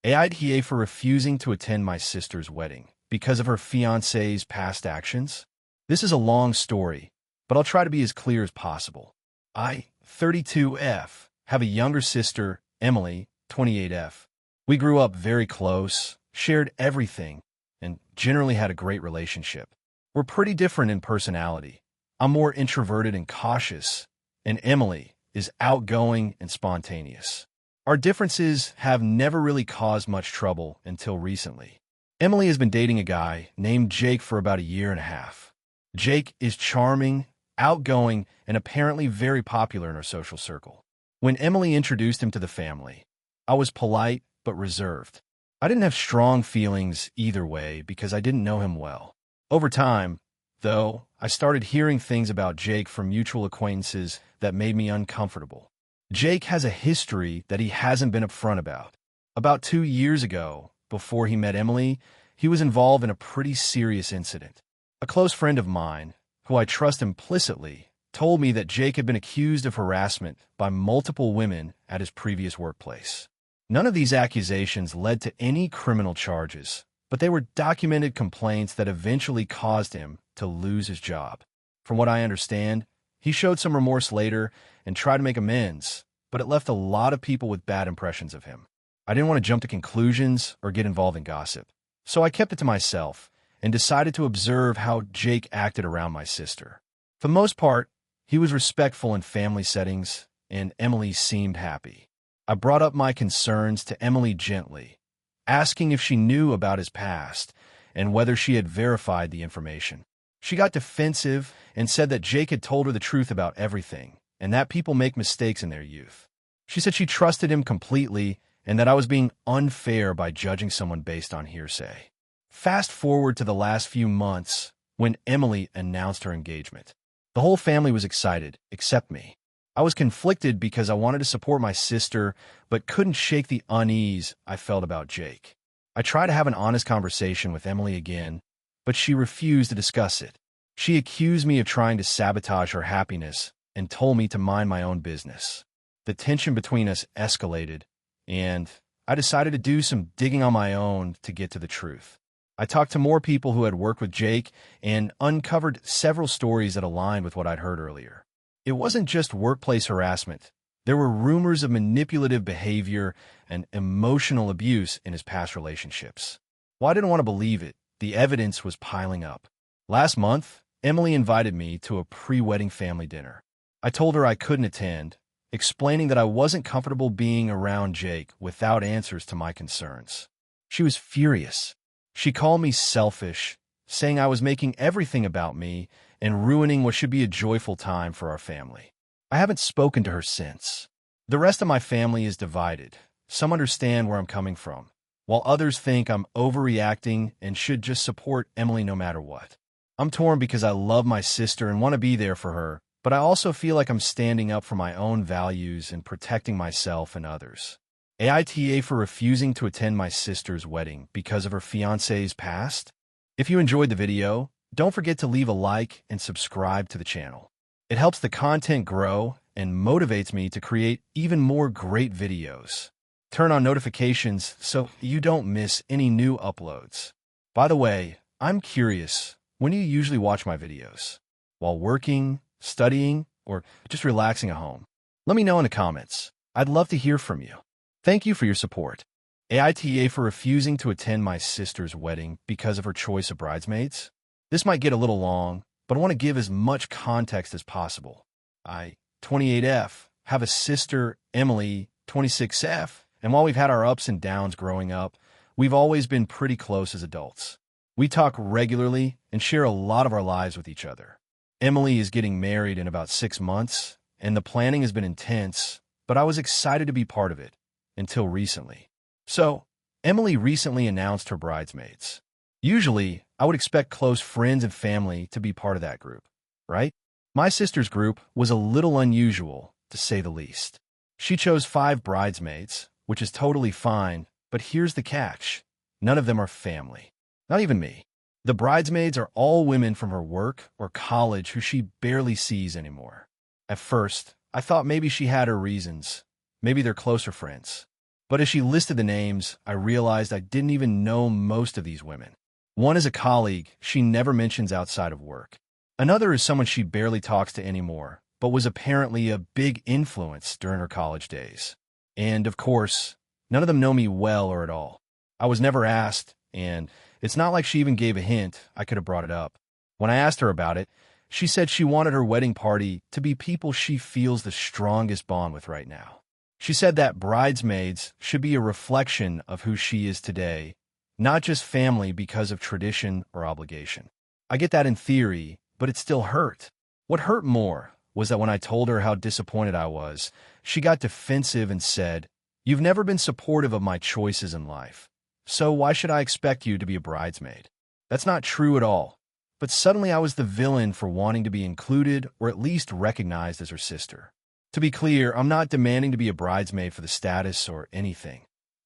AITA for refusing to attend my sister's wedding because of her fiancé's past actions? This is a long story, but I'll try to be as clear as possible. I, 32F, have a younger sister, Emily, 28F. We grew up very close, shared everything, and generally had a great relationship. We're pretty different in personality. I'm more introverted and cautious, and Emily is outgoing and spontaneous. Our differences have never really caused much trouble until recently. Emily has been dating a guy named Jake for about a year and a half. Jake is charming, outgoing, and apparently very popular in our social circle. When Emily introduced him to the family, I was polite but reserved. I didn't have strong feelings either way because I didn't know him well. Over time, though, I started hearing things about Jake from mutual acquaintances that made me uncomfortable. Jake has a history that he hasn't been upfront about. About 2 years ago, before he met Emily, he was involved in a pretty serious incident. A close friend of mine, who I trust implicitly, told me that Jake had been accused of harassment by multiple women at his previous workplace. None of these accusations led to any criminal charges, but they were documented complaints that eventually caused him to lose his job. From what I understand, he showed some remorse later and tried to make amends, but it left a lot of people with bad impressions of him. I didn't want to jump to conclusions or get involved in gossip, so I kept it to myself and decided to observe how Jake acted around my sister. For the most part, he was respectful in family settings, and Emily seemed happy. I brought up my concerns to Emily gently, asking if she knew about his past and whether she had verified the information. She got defensive and said that Jake had told her the truth about everything and that people make mistakes in their youth. She said she trusted him completely and that I was being unfair by judging someone based on hearsay. Fast forward to the last few months when Emily announced her engagement. The whole family was excited, except me. I was conflicted because I wanted to support my sister, but couldn't shake the unease I felt about Jake. I tried to have an honest conversation with Emily again, but she refused to discuss it. She accused me of trying to sabotage her happiness and told me to mind my own business. The tension between us escalated, and I decided to do some digging on my own to get to the truth. I talked to more people who had worked with Jake and uncovered several stories that aligned with what I'd heard earlier. It wasn't just workplace harassment. There were rumors of manipulative behavior and emotional abuse in his past relationships. While I didn't want to believe it, the evidence was piling up. Last month, Emily invited me to a pre-wedding family dinner. I told her I couldn't attend, explaining that I wasn't comfortable being around Jake without answers to my concerns. She was furious. She called me selfish, saying I was making everything about me and ruining what should be a joyful time for our family. I haven't spoken to her since. The rest of my family is divided. Some understand where I'm coming from, while others think I'm overreacting and should just support Emily no matter what. I'm torn because I love my sister and want to be there for her, but I also feel like I'm standing up for my own values and protecting myself and others. AITA for refusing to attend my sister's wedding because of her fiancé's past? If you enjoyed the video, don't forget to leave a like and subscribe to the channel. It helps the content grow and motivates me to create even more great videos. Turn on notifications so you don't miss any new uploads. By the way, I'm curious, when do you usually watch my videos? While working, studying, or just relaxing at home? Let me know in the comments. I'd love to hear from you. Thank you for your support. AITA for refusing to attend my sister's wedding because of her choice of bridesmaids? This might get a little long, but I want to give as much context as possible. I, 28F, have a sister, Emily, 26F, and while we've had our ups and downs growing up, we've always been pretty close as adults. We talk regularly and share a lot of our lives with each other. Emily is getting married in about 6 months, and the planning has been intense, but I was excited to be part of it, until recently. So, Emily recently announced her bridesmaids. Usually, I would expect close friends and family to be part of that group, right? My sister's group was a little unusual, to say the least. She chose 5 bridesmaids, which is totally fine, but here's the catch. None of them are family. Not even me. The bridesmaids are all women from her work or college who she barely sees anymore. At first, I thought maybe she had her reasons. Maybe they're closer friends. But as she listed the names, I realized I didn't even know most of these women. One is a colleague she never mentions outside of work. Another is someone she barely talks to anymore, but was apparently a big influence during her college days. And, of course, none of them know me well or at all. I was never asked, and it's not like she even gave a hint I could have brought it up. When I asked her about it, she said she wanted her wedding party to be people she feels the strongest bond with right now. She said that bridesmaids should be a reflection of who she is today, not just family because of tradition or obligation. I get that in theory, but it still hurt. What hurt more was that when I told her how disappointed I was, she got defensive and said, "You've never been supportive of my choices in life, so why should I expect you to be a bridesmaid?" That's not true at all. But suddenly I was the villain for wanting to be included or at least recognized as her sister. To be clear, I'm not demanding to be a bridesmaid for the status or anything.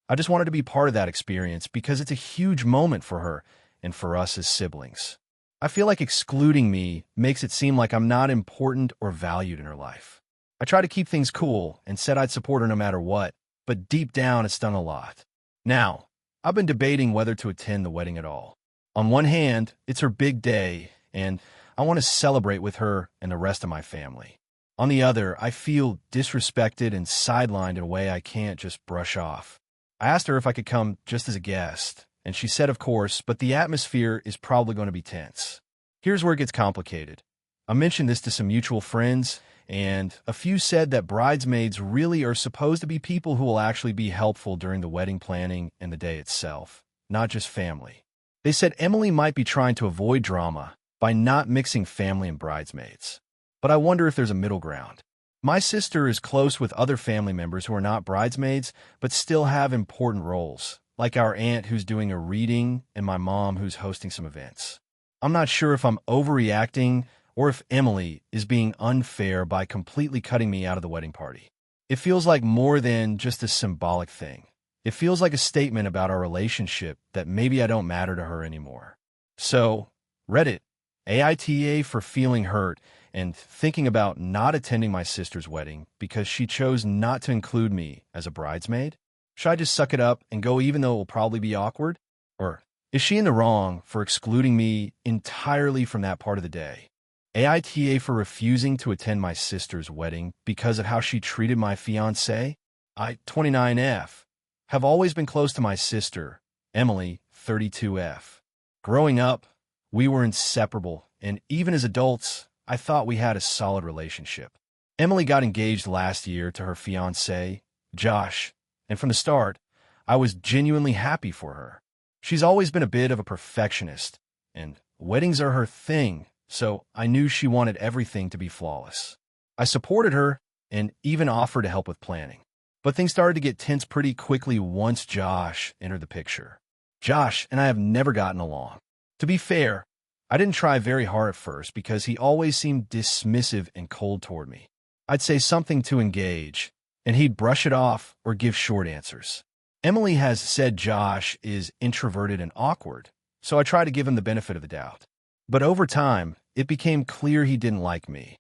I just wanted to be part of that experience because it's a huge moment for her and for us as siblings. I feel like excluding me makes it seem like I'm not important or valued in her life. I try to keep things cool and said I'd support her no matter what, but deep down it's done a lot. Now, I've been debating whether to attend the wedding at all. On one hand, it's her big day, and I want to celebrate with her and the rest of my family. On the other, I feel disrespected and sidelined in a way I can't just brush off. I asked her if I could come just as a guest, and she said of course, but the atmosphere is probably going to be tense. Here's where it gets complicated. I mentioned this to some mutual friends, and a few said that bridesmaids really are supposed to be people who will actually be helpful during the wedding planning and the day itself, not just family. They said Emily might be trying to avoid drama by not mixing family and bridesmaids. But I wonder if there's a middle ground. My sister is close with other family members who are not bridesmaids, but still have important roles, like our aunt who's doing a reading and my mom who's hosting some events. I'm not sure if I'm overreacting or if Emily is being unfair by completely cutting me out of the wedding party. It feels like more than just a symbolic thing. It feels like a statement about our relationship that maybe I don't matter to her anymore. So, Reddit, AITA for feeling hurt and thinking about not attending my sister's wedding because she chose not to include me as a bridesmaid? Should I just suck it up and go even though it will probably be awkward? Or is she in the wrong for excluding me entirely from that part of the day? AITA for refusing to attend my sister's wedding because of how she treated my fiancé? I, 29F. Have always been close to my sister, Emily, 32F. Growing up, we were inseparable, and even as adults, I thought we had a solid relationship. Emily got engaged last year to her fiancé, Josh, and from the start, I was genuinely happy for her. She's always been a bit of a perfectionist, and weddings are her thing, so I knew she wanted everything to be flawless. I supported her and even offered to help with planning. But things started to get tense pretty quickly once Josh entered the picture. Josh and I have never gotten along. To be fair, I didn't try very hard at first because he always seemed dismissive and cold toward me. I'd say something to engage, and he'd brush it off or give short answers. Emily has said Josh is introverted and awkward, so I tried to give him the benefit of the doubt. But over time, it became clear he didn't like me,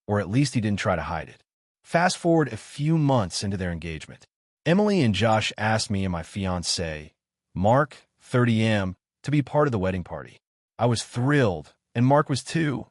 or at least he didn't try to hide it. Fast forward a few months into their engagement. Emily and Josh asked me and my fiancé, Mark, 30M, to be part of the wedding party. I was thrilled, and Mark was too,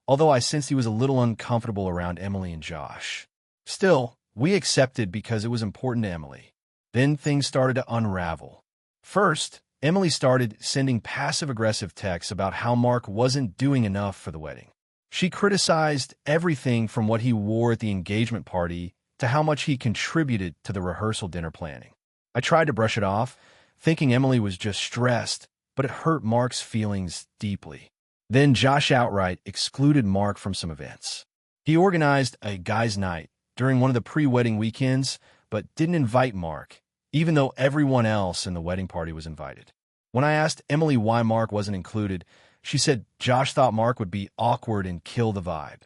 although I sensed he was a little uncomfortable around Emily and Josh. Still, we accepted because it was important to Emily. Then things started to unravel. First, Emily started sending passive-aggressive texts about how Mark wasn't doing enough for the wedding. She criticized everything from what he wore at the engagement party to how much he contributed to the rehearsal dinner planning. I tried to brush it off, thinking Emily was just stressed, but it hurt Mark's feelings deeply. Then Josh outright excluded Mark from some events. He organized a guys' night during one of the pre-wedding weekends, but didn't invite Mark, even though everyone else in the wedding party was invited. When I asked Emily why Mark wasn't included, she said Josh thought Mark would be awkward and kill the vibe.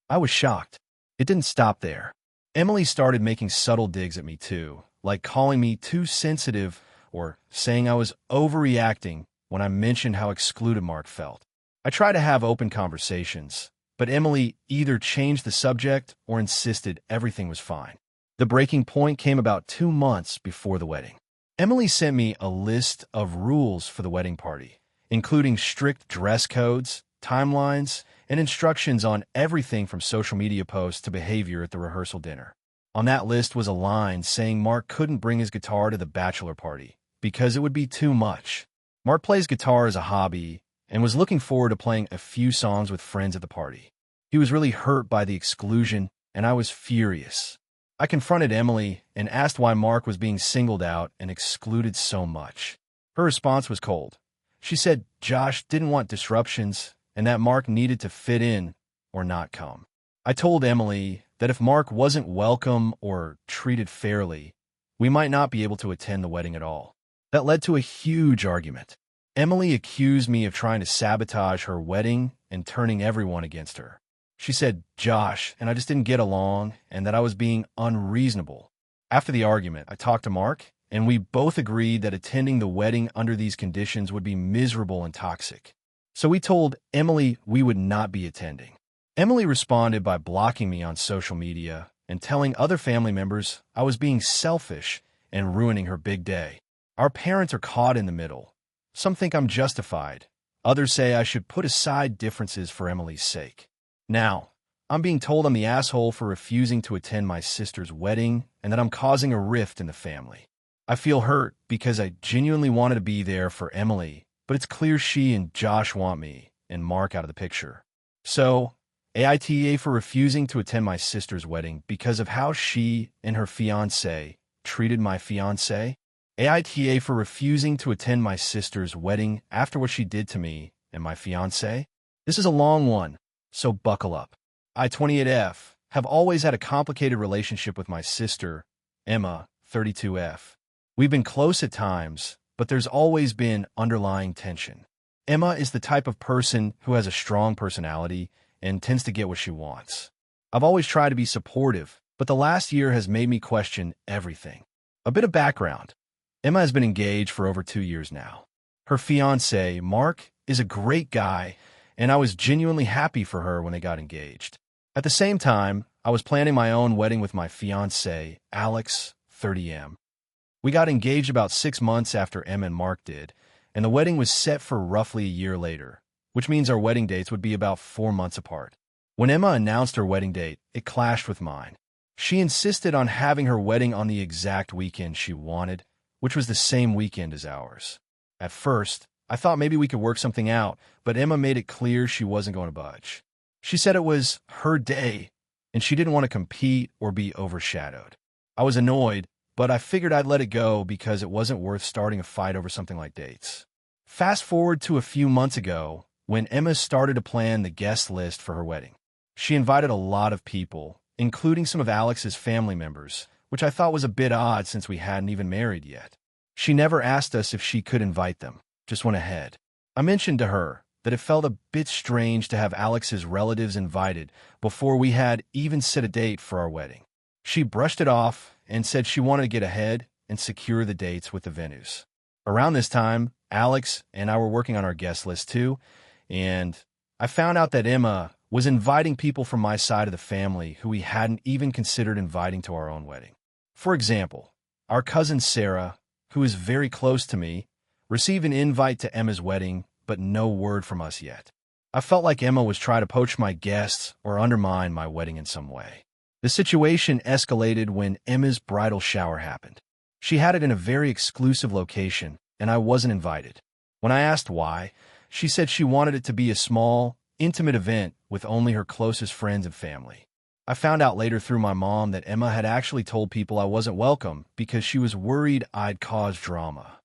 I was shocked. It didn't stop there. Emily started making subtle digs at me too, like calling me too sensitive or saying I was overreacting when I mentioned how excluded Mark felt. I tried to have open conversations, but Emily either changed the subject or insisted everything was fine. The breaking point came about 2 months before the wedding. Emily sent me a list of rules for the wedding party, including strict dress codes, timelines, and instructions on everything from social media posts to behavior at the rehearsal dinner. On that list was a line saying Mark couldn't bring his guitar to the bachelor party because it would be too much. Mark plays guitar as a hobby and was looking forward to playing a few songs with friends at the party. He was really hurt by the exclusion, and I was furious. I confronted Emily and asked why Mark was being singled out and excluded so much. Her response was cold. She said Josh didn't want disruptions and that Mark needed to fit in or not come. I told Emily that if Mark wasn't welcome or treated fairly, we might not be able to attend the wedding at all. That led to a huge argument. Emily accused me of trying to sabotage her wedding and turning everyone against her. She said Josh and I just didn't get along and that I was being unreasonable. After the argument, I talked to Mark, and we both agreed that attending the wedding under these conditions would be miserable and toxic. So we told Emily we would not be attending. Emily responded by blocking me on social media and telling other family members I was being selfish and ruining her big day. Our parents are caught in the middle. Some think I'm justified. Others say I should put aside differences for Emily's sake. Now, I'm being told I'm the asshole for refusing to attend my sister's wedding and that I'm causing a rift in the family. I feel hurt because I genuinely wanted to be there for Emily, but it's clear she and Josh want me and Mark out of the picture. So, AITA for refusing to attend my sister's wedding because of how she and her fiancé treated my fiancé. AITA for refusing to attend my sister's wedding after what she did to me and my fiancé. This is a long one, so buckle up. I, 28F, have always had a complicated relationship with my sister, Emma, 32F. We've been close at times, but there's always been underlying tension. Emma is the type of person who has a strong personality and tends to get what she wants. I've always tried to be supportive, but the last year has made me question everything. A bit of background. Emma has been engaged for over 2 years now. Her fiancé, Mark, is a great guy, and I was genuinely happy for her when they got engaged. At the same time, I was planning my own wedding with my fiancé, Alex, 30M. We got engaged about 6 months after Emma and Mark did, and the wedding was set for roughly a year later, which means our wedding dates would be about 4 months apart. When Emma announced her wedding date, it clashed with mine. She insisted on having her wedding on the exact weekend she wanted, which was the same weekend as ours. At first, I thought maybe we could work something out, but Emma made it clear she wasn't going to budge. She said it was her day, and she didn't want to compete or be overshadowed. I was annoyed, but I figured I'd let it go because it wasn't worth starting a fight over something like dates. Fast forward to a few months ago, when Emma started to plan the guest list for her wedding. She invited a lot of people, including some of Alex's family members, which I thought was a bit odd since we hadn't even married yet. She never asked us if she could invite them, just went ahead. I mentioned to her that it felt a bit strange to have Alex's relatives invited before we had even set a date for our wedding. She brushed it off and said she wanted to get ahead and secure the dates with the venues. Around this time, Alex and I were working on our guest list too, and I found out that Emma was inviting people from my side of the family who we hadn't even considered inviting to our own wedding. For example, our cousin Sarah, who is very close to me, received an invite to Emma's wedding, but no word from us yet. I felt like Emma was trying to poach my guests or undermine my wedding in some way. The situation escalated when Emma's bridal shower happened. She had it in a very exclusive location, and I wasn't invited. When I asked why, she said she wanted it to be a small, intimate event with only her closest friends and family. I found out later through my mom that Emma had actually told people I wasn't welcome because she was worried I'd cause drama.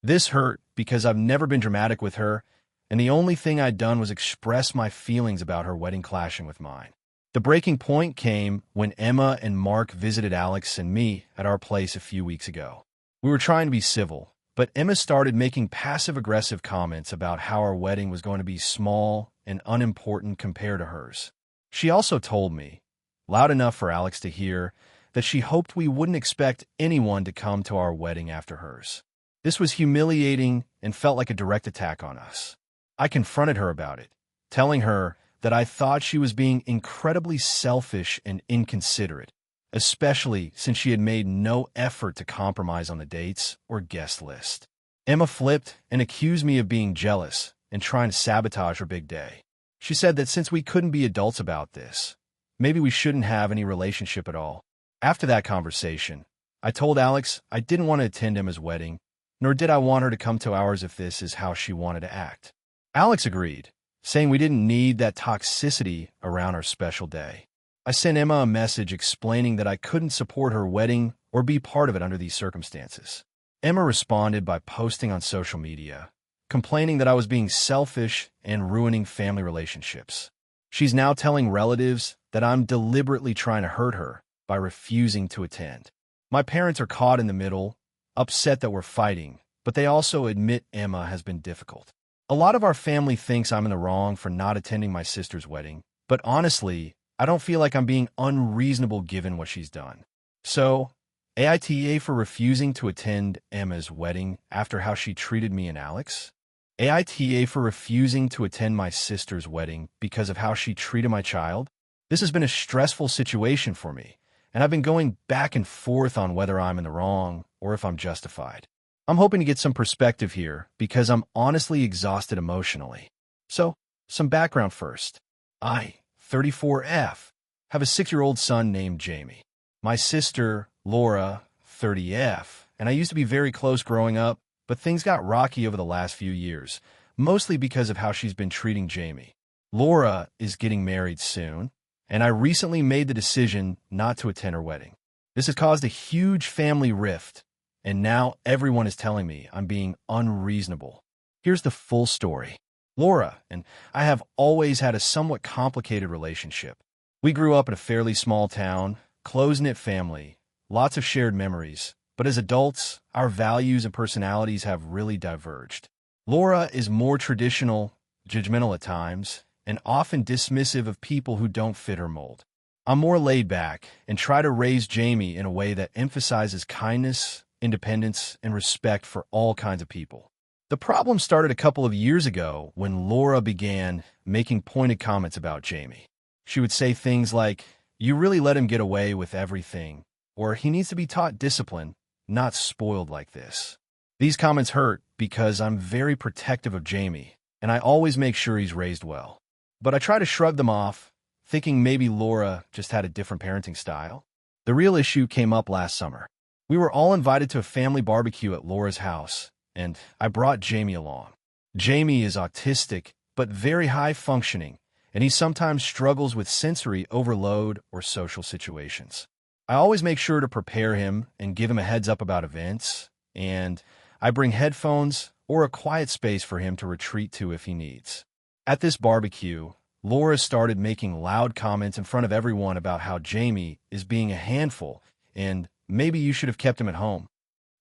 This hurt because I've never been dramatic with her, and the only thing I'd done was express my feelings about her wedding clashing with mine. The breaking point came when Emma and Mark visited Alex and me at our place a few weeks ago. We were trying to be civil, but Emma started making passive-aggressive comments about how our wedding was going to be small and unimportant compared to hers. She also told me, loud enough for Alex to hear, that she hoped we wouldn't expect anyone to come to our wedding after hers. This was humiliating and felt like a direct attack on us. I confronted her about it, telling her that I thought she was being incredibly selfish and inconsiderate, especially since she had made no effort to compromise on the dates or guest list. Emma flipped and accused me of being jealous and trying to sabotage her big day. She said that since we couldn't be adults about this, maybe we shouldn't have any relationship at all. After that conversation, I told Alex I didn't want to attend Emma's wedding, nor did I want her to come to ours if this is how she wanted to act. Alex agreed, saying we didn't need that toxicity around our special day. I sent Emma a message explaining that I couldn't support her wedding or be part of it under these circumstances. Emma responded by posting on social media, complaining that I was being selfish and ruining family relationships. She's now telling relatives that I'm deliberately trying to hurt her by refusing to attend. My parents are caught in the middle, upset that we're fighting, but they also admit Emma has been difficult. A lot of our family thinks I'm in the wrong for not attending my sister's wedding, but honestly, I don't feel like I'm being unreasonable given what she's done. So, AITA for refusing to attend Emma's wedding after how she treated me and Alex? AITA for refusing to attend my sister's wedding because of how she treated my child? This has been a stressful situation for me, and I've been going back and forth on whether I'm in the wrong or if I'm justified. I'm hoping to get some perspective here because I'm honestly exhausted emotionally. So, some background first. I, 34F, have a 6-year-old son named Jamie. My sister, Laura, 30F, and I used to be very close growing up, but things got rocky over the last few years, mostly because of how she's been treating Jamie. Laura is getting married soon, and I recently made the decision not to attend her wedding. This has caused a huge family rift, and now everyone is telling me I'm being unreasonable. Here's the full story. Laura and I have always had a somewhat complicated relationship. We grew up in a fairly small town, close-knit family, lots of shared memories, but as adults, our values and personalities have really diverged. Laura is more traditional, judgmental at times, and often dismissive of people who don't fit her mold. I'm more laid back and try to raise Jamie in a way that emphasizes kindness, independence, and respect for all kinds of people. The problem started a couple of years ago when Laura began making pointed comments about Jamie. She would say things like, "You really let him get away with everything," or "He needs to be taught discipline, not spoiled like this." These comments hurt because I'm very protective of Jamie, and I always make sure he's raised well. But I try to shrug them off, thinking maybe Laura just had a different parenting style. The real issue came up last summer. We were all invited to a family barbecue at Laura's house, and I brought Jamie along. Jamie is autistic, but very high-functioning, and he sometimes struggles with sensory overload or social situations. I always make sure to prepare him and give him a heads up about events, and I bring headphones or a quiet space for him to retreat to if he needs. At this barbecue, Laura started making loud comments in front of everyone about how Jamie is being a handful and maybe you should have kept him at home.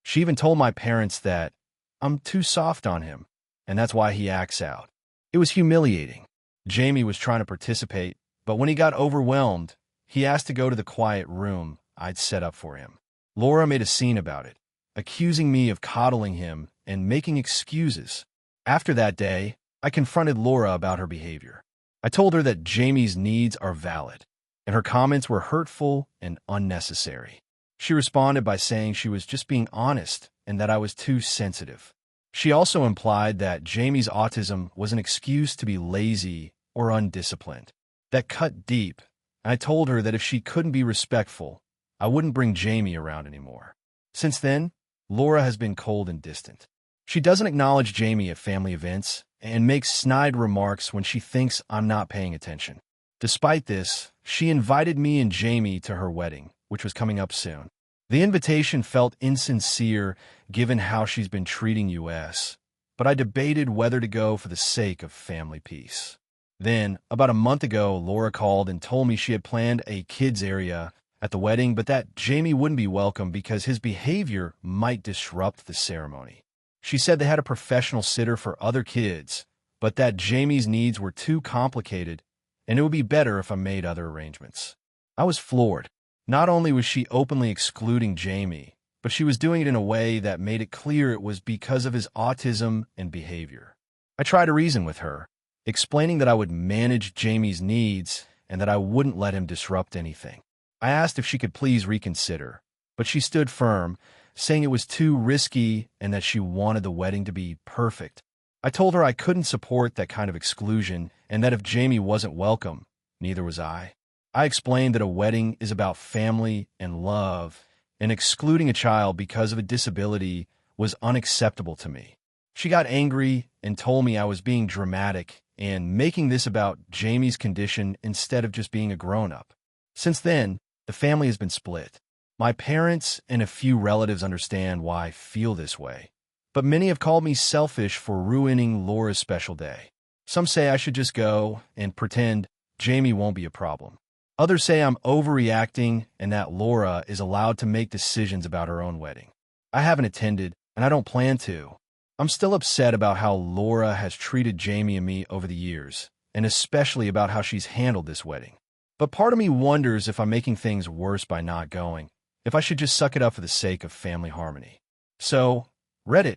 She even told my parents that I'm too soft on him, and that's why he acts out. It was humiliating. Jamie was trying to participate, but when he got overwhelmed, he asked to go to the quiet room I'd set up for him. Laura made a scene about it, accusing me of coddling him and making excuses. After that day, I confronted Laura about her behavior. I told her that Jamie's needs are valid, and her comments were hurtful and unnecessary. She responded by saying she was just being honest and that I was too sensitive. She also implied that Jamie's autism was an excuse to be lazy or undisciplined. That cut deep, and I told her that if she couldn't be respectful, I wouldn't bring Jamie around anymore. Since then, Laura has been cold and distant. She doesn't acknowledge Jamie at family events and makes snide remarks when she thinks I'm not paying attention. Despite this, she invited me and Jamie to her wedding, which was coming up soon. The invitation felt insincere given how she's been treating us, but I debated whether to go for the sake of family peace. Then, about a month ago, Laura called and told me she had planned a kids area at the wedding, but that Jamie wouldn't be welcome because his behavior might disrupt the ceremony. She said they had a professional sitter for other kids, but that Jamie's needs were too complicated and it would be better if I made other arrangements. I was floored. Not only was she openly excluding Jamie, but she was doing it in a way that made it clear it was because of his autism and behavior. I tried to reason with her, explaining that I would manage Jamie's needs and that I wouldn't let him disrupt anything. I asked if she could please reconsider, but she stood firm, saying it was too risky and that she wanted the wedding to be perfect. I told her I couldn't support that kind of exclusion and that if Jamie wasn't welcome, neither was I. I explained that a wedding is about family and love, and excluding a child because of a disability was unacceptable to me. She got angry and told me I was being dramatic and making this about Jamie's condition instead of just being a grown-up. Since then, the family has been split. My parents and a few relatives understand why I feel this way, but many have called me selfish for ruining Laura's special day. Some say I should just go and pretend Jamie won't be a problem. Others say I'm overreacting and that Laura is allowed to make decisions about her own wedding. I haven't attended, and I don't plan to. I'm still upset about how Laura has treated Jamie and me over the years, and especially about how she's handled this wedding. But part of me wonders if I'm making things worse by not going, if I should just suck it up for the sake of family harmony. So, Reddit,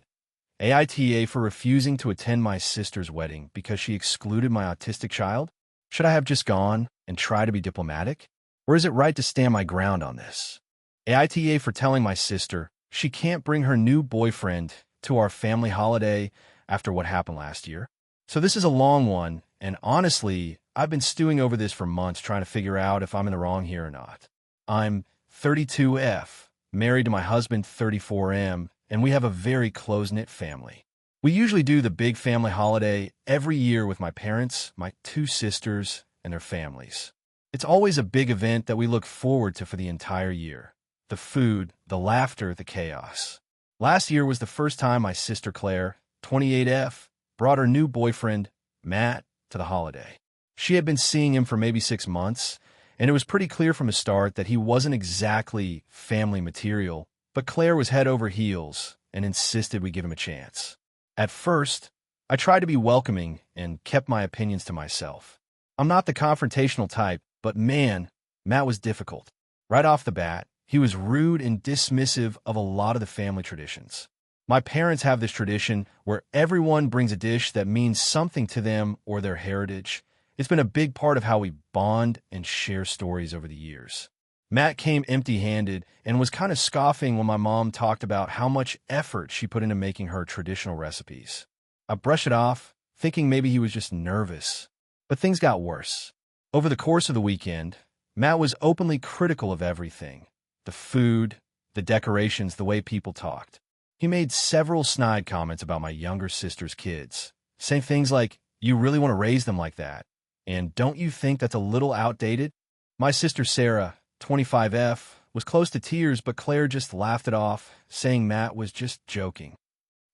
AITA for refusing to attend my sister's wedding because she excluded my autistic child? Should I have just gone and try to be diplomatic? Or is it right to stand my ground on this? AITA for telling my sister she can't bring her new boyfriend to our family holiday after what happened last year. So this is a long one, and honestly, I've been stewing over this for months trying to figure out if I'm in the wrong here or not. I'm 32F, married to my husband 34M, and we have a very close-knit family. We usually do the big family holiday every year with my parents, my two sisters, and their families. It's always a big event that we look forward to for the entire year. The food, the laughter, the chaos. Last year was the first time my sister Claire, 28F, brought her new boyfriend, Matt, to the holiday. She had been seeing him for maybe 6 months, and it was pretty clear from the start that he wasn't exactly family material, but Claire was head over heels and insisted we give him a chance. At first, I tried to be welcoming and kept my opinions to myself. I'm not the confrontational type, but man, Matt was difficult. Right off the bat, he was rude and dismissive of a lot of the family traditions. My parents have this tradition where everyone brings a dish that means something to them or their heritage. It's been a big part of how we bond and share stories over the years. Matt came empty-handed and was kind of scoffing when my mom talked about how much effort she put into making her traditional recipes. I brushed it off, thinking maybe he was just nervous. But things got worse. Over the course of the weekend, Matt was openly critical of everything. The food, the decorations, the way people talked. He made several snide comments about my younger sister's kids, saying things like, "You really want to raise them like that? And don't you think that's a little outdated?" My sister Sarah, 25F, was close to tears, but Claire just laughed it off, saying Matt was just joking.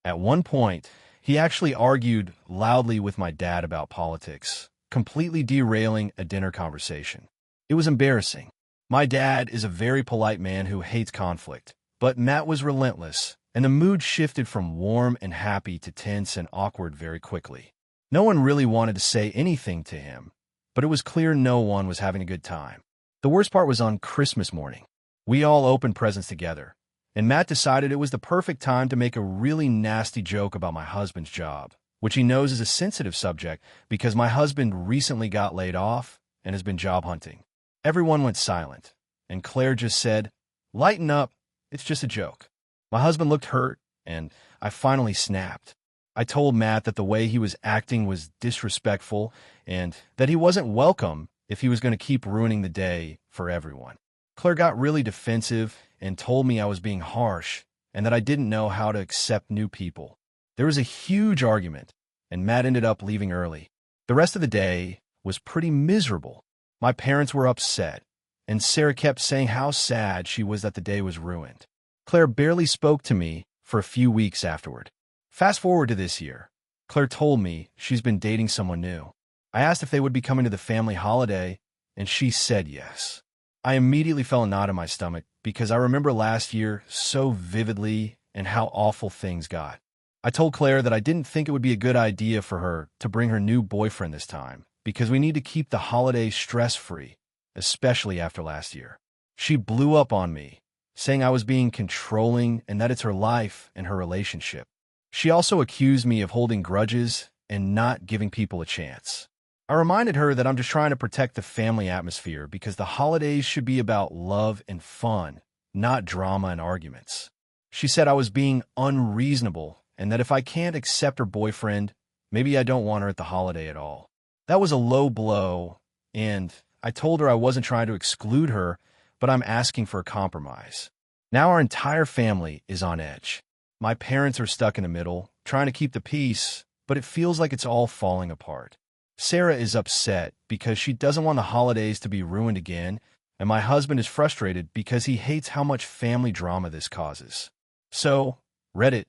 At one point, he actually argued loudly with my dad about politics, completely derailing a dinner conversation. It was embarrassing. My dad is a very polite man who hates conflict, but Matt was relentless, and the mood shifted from warm and happy to tense and awkward very quickly. No one really wanted to say anything to him, but it was clear no one was having a good time. The worst part was on Christmas morning. We all opened presents together, and Matt decided it was the perfect time to make a really nasty joke about my husband's job, which he knows is a sensitive subject because my husband recently got laid off and has been job hunting. Everyone went silent, and Claire just said, "Lighten up, it's just a joke." My husband looked hurt, and I finally snapped. I told Matt that the way he was acting was disrespectful and that he wasn't welcome if he was going to keep ruining the day for everyone. Claire got really defensive and told me I was being harsh and that I didn't know how to accept new people. There was a huge argument, and Matt ended up leaving early. The rest of the day was pretty miserable. My parents were upset, and Sarah kept saying how sad she was that the day was ruined. Claire barely spoke to me for a few weeks afterward. Fast forward to this year. Claire told me she's been dating someone new. I asked if they would be coming to the family holiday, and she said yes. I immediately felt a knot in my stomach because I remember last year so vividly and how awful things got. I told Claire that I didn't think it would be a good idea for her to bring her new boyfriend this time because we need to keep the holiday stress-free, especially after last year. She blew up on me, saying I was being controlling and that it's her life and her relationship. She also accused me of holding grudges and not giving people a chance. I reminded her that I'm just trying to protect the family atmosphere because the holidays should be about love and fun, not drama and arguments. She said I was being unreasonable and that if I can't accept her boyfriend, maybe I don't want her at the holiday at all. That was a low blow, and I told her I wasn't trying to exclude her, but I'm asking for a compromise. Now our entire family is on edge. My parents are stuck in the middle, trying to keep the peace, but it feels like it's all falling apart. Sarah is upset because she doesn't want the holidays to be ruined again, and my husband is frustrated because he hates how much family drama this causes. So, Reddit,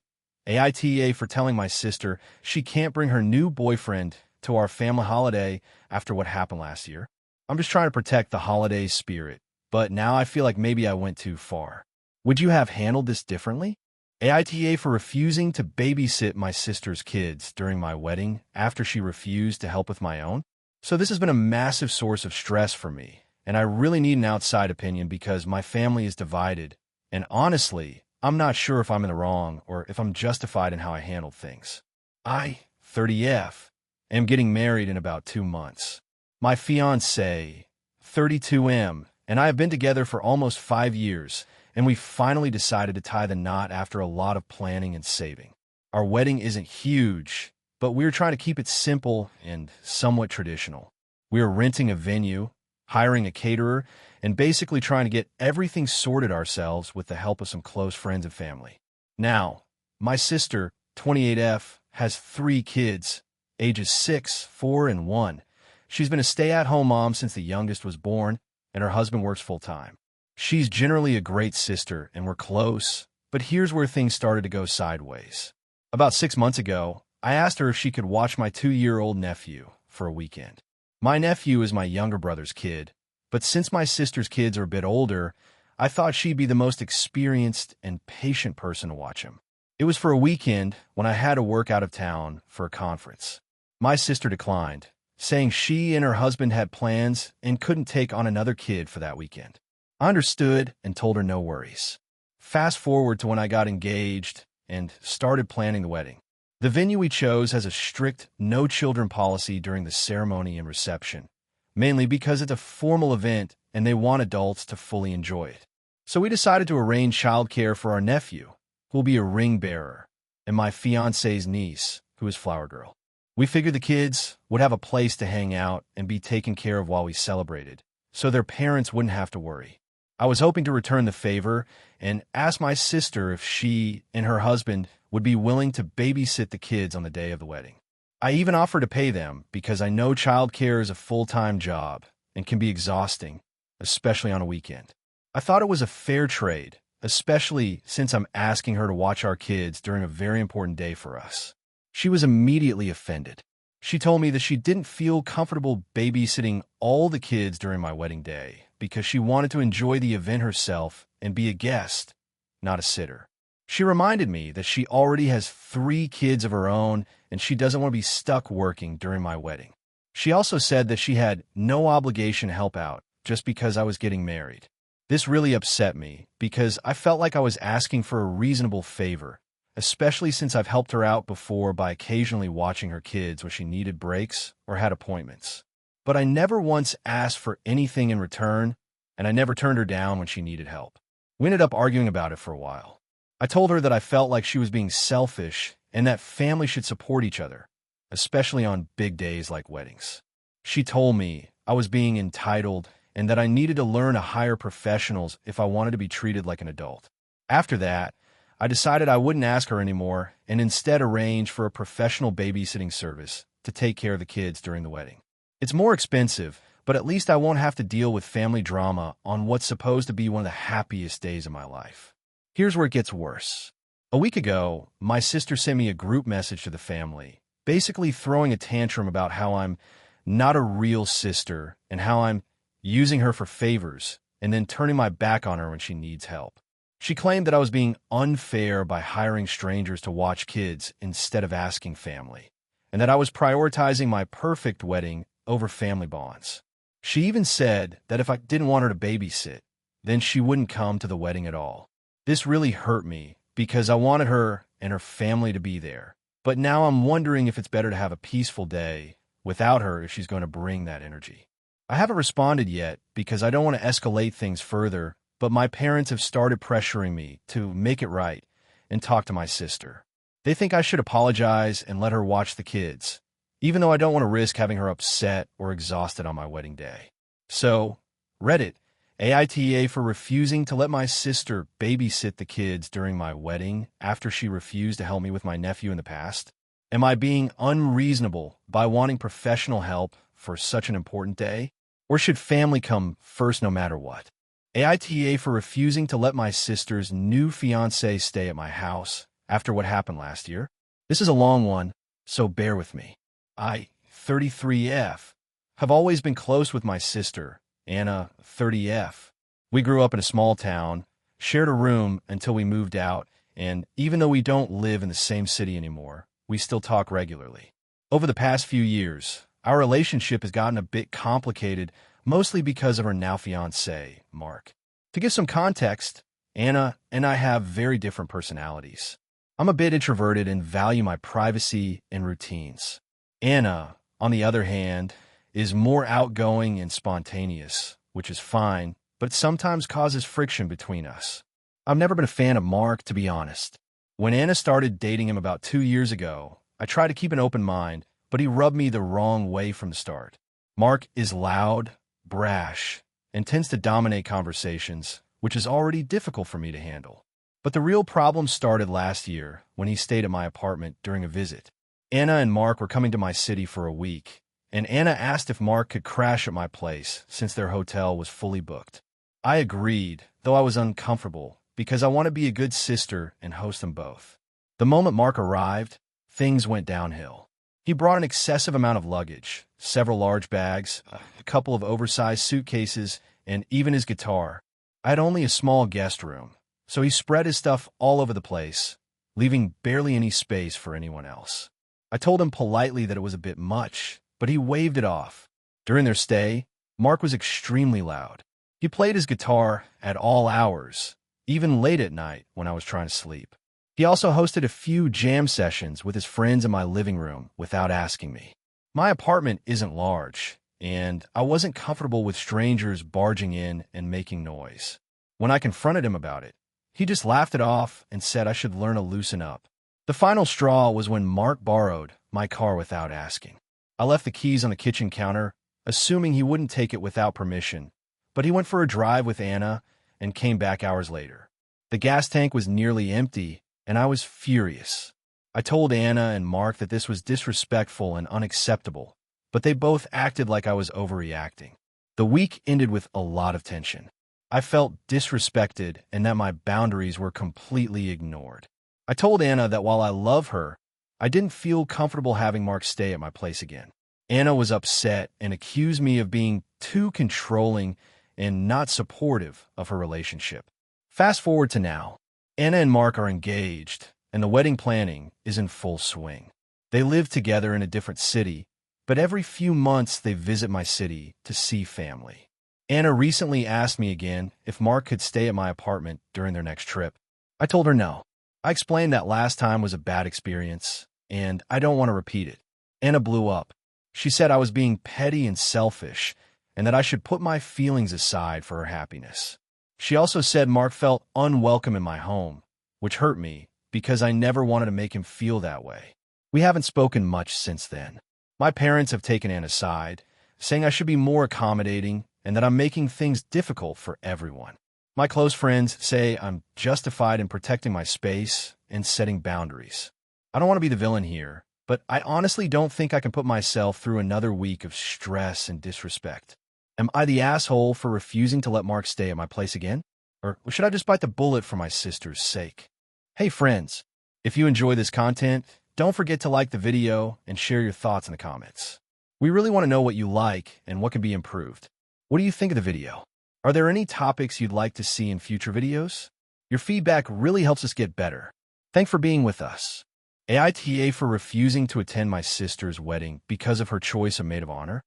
AITA for telling my sister she can't bring her new boyfriend to our family holiday after what happened last year. I'm just trying to protect the holiday spirit, but now I feel like maybe I went too far. Would you have handled this differently? AITA for refusing to babysit my sister's kids during my wedding after she refused to help with my own. So this has been a massive source of stress for me, and I really need an outside opinion because my family is divided, and honestly, I'm not sure if I'm in the wrong or if I'm justified in how I handled things. I, 30F, am getting married in about 2 months. My fiancé, 32M, and I have been together for almost 5 years, and we finally decided to tie the knot after a lot of planning and saving. Our wedding isn't huge, but we're trying to keep it simple and somewhat traditional. We're renting a venue, hiring a caterer, and basically trying to get everything sorted ourselves with the help of some close friends and family. Now, my sister, 28F, has 3 kids, ages 6, 4, and 1. She's been a stay-at-home mom since the youngest was born, and her husband works full-time. She's generally a great sister, and we're close, but here's where things started to go sideways. About 6 months ago, I asked her if she could watch my 2-year-old nephew for a weekend. My nephew is my younger brother's kid, but since my sister's kids are a bit older, I thought she'd be the most experienced and patient person to watch him. It was for a weekend when I had to work out of town for a conference. My sister declined, saying she and her husband had plans and couldn't take on another kid for that weekend. I understood and told her no worries. Fast forward to when I got engaged and started planning the wedding. The venue we chose has a strict no children policy during the ceremony and reception, mainly because it's a formal event and they want adults to fully enjoy it. So we decided to arrange childcare for our nephew, who will be a ring bearer, and my fiancé's niece, who is Flower Girl. We figured the kids would have a place to hang out and be taken care of while we celebrated, so their parents wouldn't have to worry. I was hoping to return the favor and ask my sister if she and her husband would be willing to babysit the kids on the day of the wedding. I even offered to pay them because I know childcare is a full-time job and can be exhausting, especially on a weekend. I thought it was a fair trade, especially since I'm asking her to watch our kids during a very important day for us. She was immediately offended. She told me that she didn't feel comfortable babysitting all the kids during my wedding day because she wanted to enjoy the event herself and be a guest, not a sitter. She reminded me that she already has 3 kids of her own and she doesn't want to be stuck working during my wedding. She also said that she had no obligation to help out just because I was getting married. This really upset me because I felt like I was asking for a reasonable favor, especially since I've helped her out before by occasionally watching her kids when she needed breaks or had appointments. But I never once asked for anything in return, and I never turned her down when she needed help. We ended up arguing about it for a while. I told her that I felt like she was being selfish and that family should support each other, especially on big days like weddings. She told me I was being entitled and that I needed to learn to hire professionals if I wanted to be treated like an adult. After that, I decided I wouldn't ask her anymore and instead arrange for a professional babysitting service to take care of the kids during the wedding. It's more expensive, but at least I won't have to deal with family drama on what's supposed to be one of the happiest days of my life. Here's where it gets worse. A week ago, my sister sent me a group message to the family, basically throwing a tantrum about how I'm not a real sister and how I'm using her for favors and then turning my back on her when she needs help. She claimed that I was being unfair by hiring strangers to watch kids instead of asking family, and that I was prioritizing my perfect wedding over family bonds. She even said that if I didn't want her to babysit, then she wouldn't come to the wedding at all. This really hurt me because I wanted her and her family to be there. But now I'm wondering if it's better to have a peaceful day without her if she's going to bring that energy. I haven't responded yet because I don't want to escalate things further, but my parents have started pressuring me to make it right and talk to my sister. They think I should apologize and let her watch the kids, even though I don't want to risk having her upset or exhausted on my wedding day. So, Reddit, AITA for refusing to let my sister babysit the kids during my wedding after she refused to help me with my nephew in the past? Am I being unreasonable by wanting professional help for such an important day? Or should family come first no matter what? AITA for refusing to let my sister's new fiancé stay at my house after what happened last year. This is a long one, so bear with me. I, 33F, have always been close with my sister, Anna, 30F. We grew up in a small town, shared a room until we moved out, and even though we don't live in the same city anymore, we still talk regularly. Over the past few years, our relationship has gotten a bit complicated, mostly because of her now fiancé, Mark. To give some context, Anna and I have very different personalities. I'm a bit introverted and value my privacy and routines. Anna, on the other hand, is more outgoing and spontaneous, which is fine, but it sometimes causes friction between us. I've never been a fan of Mark, to be honest. When Anna started dating him about 2 years ago, I tried to keep an open mind, but he rubbed me the wrong way from the start. Mark is loud, brash, and tends to dominate conversations, which is already difficult for me to handle. But the real problem started last year when he stayed at my apartment during a visit. Anna and Mark were coming to my city for a week, and Anna asked if Mark could crash at my place since their hotel was fully booked. I agreed, though I was uncomfortable, because I want to be a good sister and host them both. The moment Mark arrived, things went downhill. He brought an excessive amount of luggage, several large bags, a couple of oversized suitcases, and even his guitar. I had only a small guest room, so he spread his stuff all over the place, leaving barely any space for anyone else. I told him politely that it was a bit much, but he waved it off. During their stay, Mark was extremely loud. He played his guitar at all hours, even late at night when I was trying to sleep. He also hosted a few jam sessions with his friends in my living room without asking me. My apartment isn't large, and I wasn't comfortable with strangers barging in and making noise. When I confronted him about it, he just laughed it off and said I should learn to loosen up. The final straw was when Mark borrowed my car without asking. I left the keys on the kitchen counter, assuming he wouldn't take it without permission, but he went for a drive with Anna and came back hours later. The gas tank was nearly empty, and I was furious. I told Anna and Mark that this was disrespectful and unacceptable, but they both acted like I was overreacting. The week ended with a lot of tension. I felt disrespected and that my boundaries were completely ignored. I told Anna that while I love her, I didn't feel comfortable having Mark stay at my place again. Anna was upset and accused me of being too controlling and not supportive of her relationship. Fast forward to now. Anna and Mark are engaged, and the wedding planning is in full swing. They live together in a different city, but every few months they visit my city to see family. Anna recently asked me again if Mark could stay at my apartment during their next trip. I told her no. I explained that last time was a bad experience, and I don't want to repeat it. Anna blew up. She said I was being petty and selfish, and that I should put my feelings aside for her happiness. She also said Mark felt unwelcome in my home, which hurt me because I never wanted to make him feel that way. We haven't spoken much since then. My parents have taken Anna's side, saying I should be more accommodating and that I'm making things difficult for everyone. My close friends say I'm justified in protecting my space and setting boundaries. I don't want to be the villain here, but I honestly don't think I can put myself through another week of stress and disrespect. Am I the asshole for refusing to let Mark stay at my place again? Or should I just bite the bullet for my sister's sake? Hey friends, if you enjoy this content, don't forget to like the video and share your thoughts in the comments. We really want to know what you like and what can be improved. What do you think of the video? Are there any topics you'd like to see in future videos? Your feedback really helps us get better. Thanks for being with us. AITA for refusing to attend my sister's wedding because of her choice of maid of honor.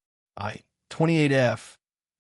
28F,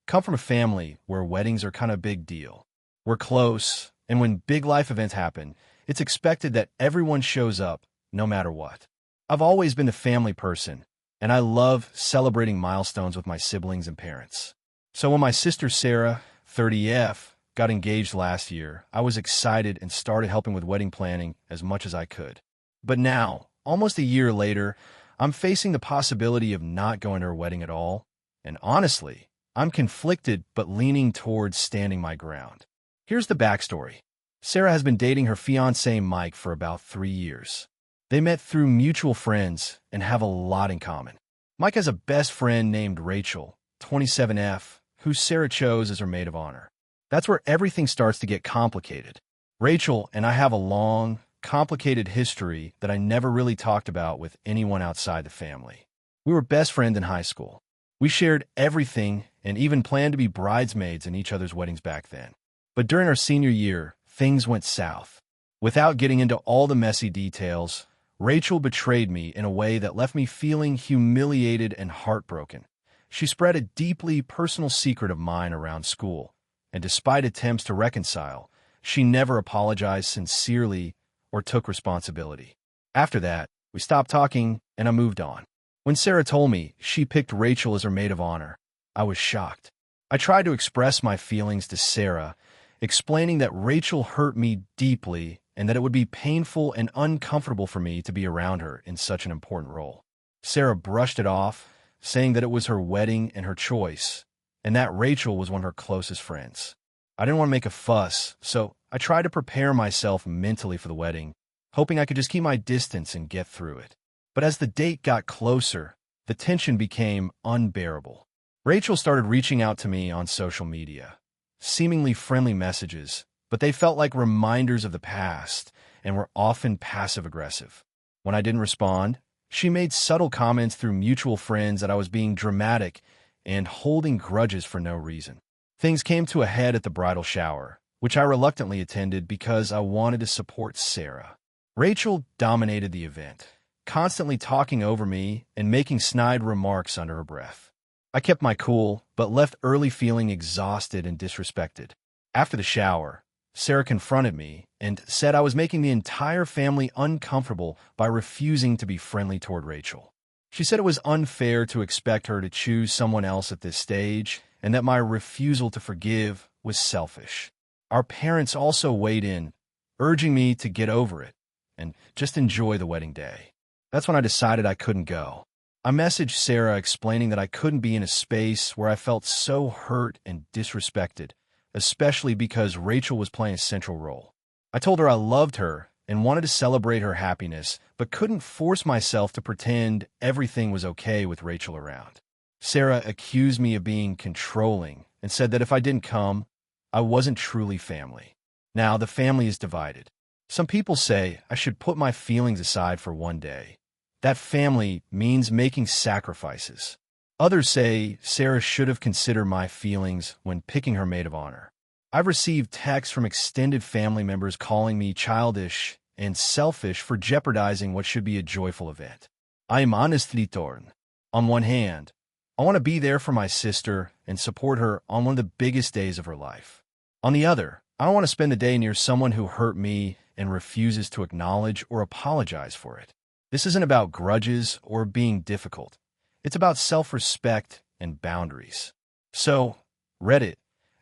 come from a family where weddings are kind of a big deal. We're close, and when big life events happen, it's expected that everyone shows up, no matter what. I've always been the family person, and I love celebrating milestones with my siblings and parents. So when my sister Sarah, 30F, got engaged last year, I was excited and started helping with wedding planning as much as I could. But now, almost a year later, I'm facing the possibility of not going to her wedding at all, and honestly, I'm conflicted but leaning towards standing my ground. Here's the backstory. Sarah has been dating her fiancé Mike for about 3 years. They met through mutual friends and have a lot in common. Mike has a best friend named Rachel, 27F, who Sarah chose as her maid of honor. That's where everything starts to get complicated. Rachel and I have a long, complicated history that I never really talked about with anyone outside the family. We were best friends in high school. We shared everything and even planned to be bridesmaids in each other's weddings back then. But during our senior year, things went south. Without getting into all the messy details, Rachel betrayed me in a way that left me feeling humiliated and heartbroken. She spread a deeply personal secret of mine around school, and despite attempts to reconcile, she never apologized sincerely or took responsibility. After that, we stopped talking and I moved on. When Sarah told me she picked Rachel as her maid of honor, I was shocked. I tried to express my feelings to Sarah, explaining that Rachel hurt me deeply and that it would be painful and uncomfortable for me to be around her in such an important role. Sarah brushed it off, saying that it was her wedding and her choice, and that Rachel was one of her closest friends. I didn't want to make a fuss, so I tried to prepare myself mentally for the wedding, hoping I could just keep my distance and get through it. But as the date got closer, the tension became unbearable. Rachel started reaching out to me on social media, seemingly friendly messages, but they felt like reminders of the past and were often passive-aggressive. When I didn't respond, she made subtle comments through mutual friends that I was being dramatic and holding grudges for no reason. Things came to a head at the bridal shower, which I reluctantly attended because I wanted to support Sarah. Rachel dominated the event, constantly talking over me and making snide remarks under her breath. I kept my cool, but left early feeling exhausted and disrespected. After the shower, Sarah confronted me and said I was making the entire family uncomfortable by refusing to be friendly toward Rachel. She said it was unfair to expect her to choose someone else at this stage and that my refusal to forgive was selfish. Our parents also weighed in, urging me to get over it and just enjoy the wedding day. That's when I decided I couldn't go. I messaged Sarah explaining that I couldn't be in a space where I felt so hurt and disrespected, especially because Rachel was playing a central role. I told her I loved her and wanted to celebrate her happiness, but couldn't force myself to pretend everything was okay with Rachel around. Sarah accused me of being controlling and said that if I didn't come, I wasn't truly family. Now the family is divided. Some people say I should put my feelings aside for one day. That family means making sacrifices. Others say Sarah should have considered my feelings when picking her maid of honor. I've received texts from extended family members calling me childish and selfish for jeopardizing what should be a joyful event. I am honestly torn. On one hand, I want to be there for my sister and support her on one of the biggest days of her life. On the other, I don't want to spend the day near someone who hurt me and refuses to acknowledge or apologize for it. This isn't about grudges or being difficult. It's about self-respect and boundaries. So, Reddit,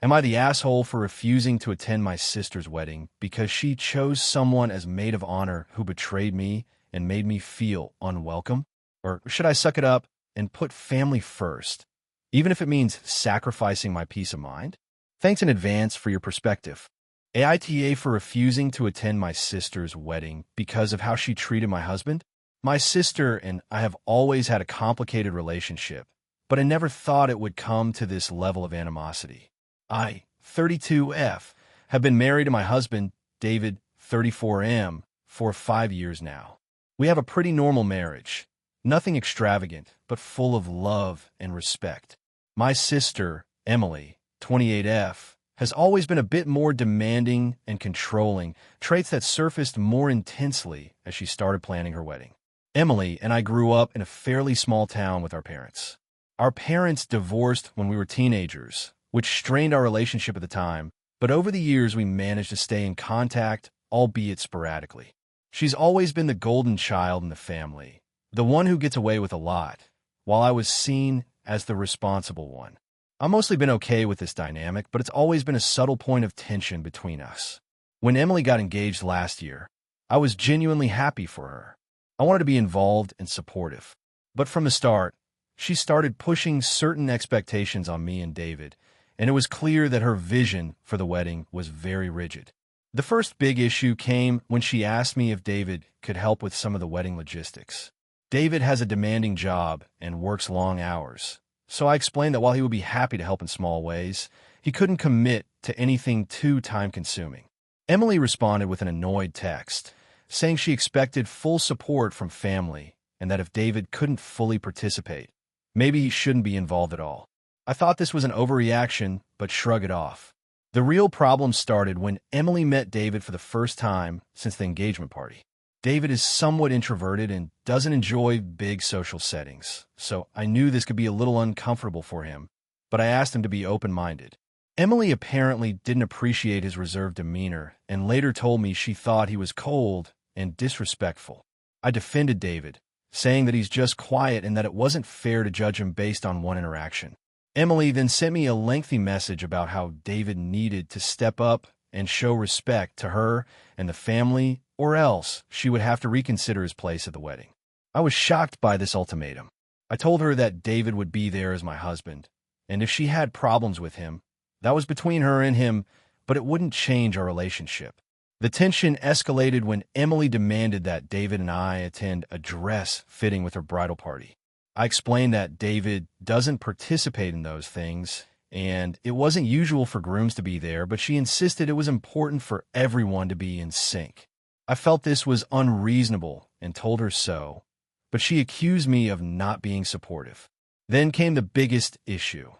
am I the asshole for refusing to attend my sister's wedding because she chose someone as maid of honor who betrayed me and made me feel unwelcome? Or should I suck it up and put family first, even if it means sacrificing my peace of mind? Thanks in advance for your perspective. AITA for refusing to attend my sister's wedding because of how she treated my husband? My sister and I have always had a complicated relationship, but I never thought it would come to this level of animosity. I, 32F, have been married to my husband, David, 34M, for 5 years now. We have a pretty normal marriage, nothing extravagant, but full of love and respect. My sister, Emily, 28F, has always been a bit more demanding and controlling, traits that surfaced more intensely as she started planning her wedding. Emily and I grew up in a fairly small town with our parents. Our parents divorced when we were teenagers, which strained our relationship at the time, but over the years we managed to stay in contact, albeit sporadically. She's always been the golden child in the family, the one who gets away with a lot, while I was seen as the responsible one. I've mostly been okay with this dynamic, but it's always been a subtle point of tension between us. When Emily got engaged last year, I was genuinely happy for her. I wanted to be involved and supportive. But from the start, she started pushing certain expectations on me and David, and it was clear that her vision for the wedding was very rigid. The first big issue came when she asked me if David could help with some of the wedding logistics. David has a demanding job and works long hours, so I explained that while he would be happy to help in small ways, he couldn't commit to anything too time-consuming. Emily responded with an annoyed text, saying she expected full support from family and that if David couldn't fully participate, maybe he shouldn't be involved at all. I thought this was an overreaction, but shrugged it off. The real problem started when Emily met David for the first time since the engagement party. David is somewhat introverted and doesn't enjoy big social settings, so I knew this could be a little uncomfortable for him, but I asked him to be open-minded. Emily apparently didn't appreciate his reserved demeanor and later told me she thought he was cold and disrespectful. I defended David, saying that he's just quiet and that it wasn't fair to judge him based on one interaction. Emily then sent me a lengthy message about how David needed to step up and show respect to her and the family, or else she would have to reconsider his place at the wedding. I was shocked by this ultimatum. I told her that David would be there as my husband, and if she had problems with him, that was between her and him, but it wouldn't change our relationship. The tension escalated when Emily demanded that David and I attend a dress fitting with her bridal party. I explained that David doesn't participate in those things, and it wasn't usual for grooms to be there, but she insisted it was important for everyone to be in sync. I felt this was unreasonable and told her so, but she accused me of not being supportive. Then came the biggest issue.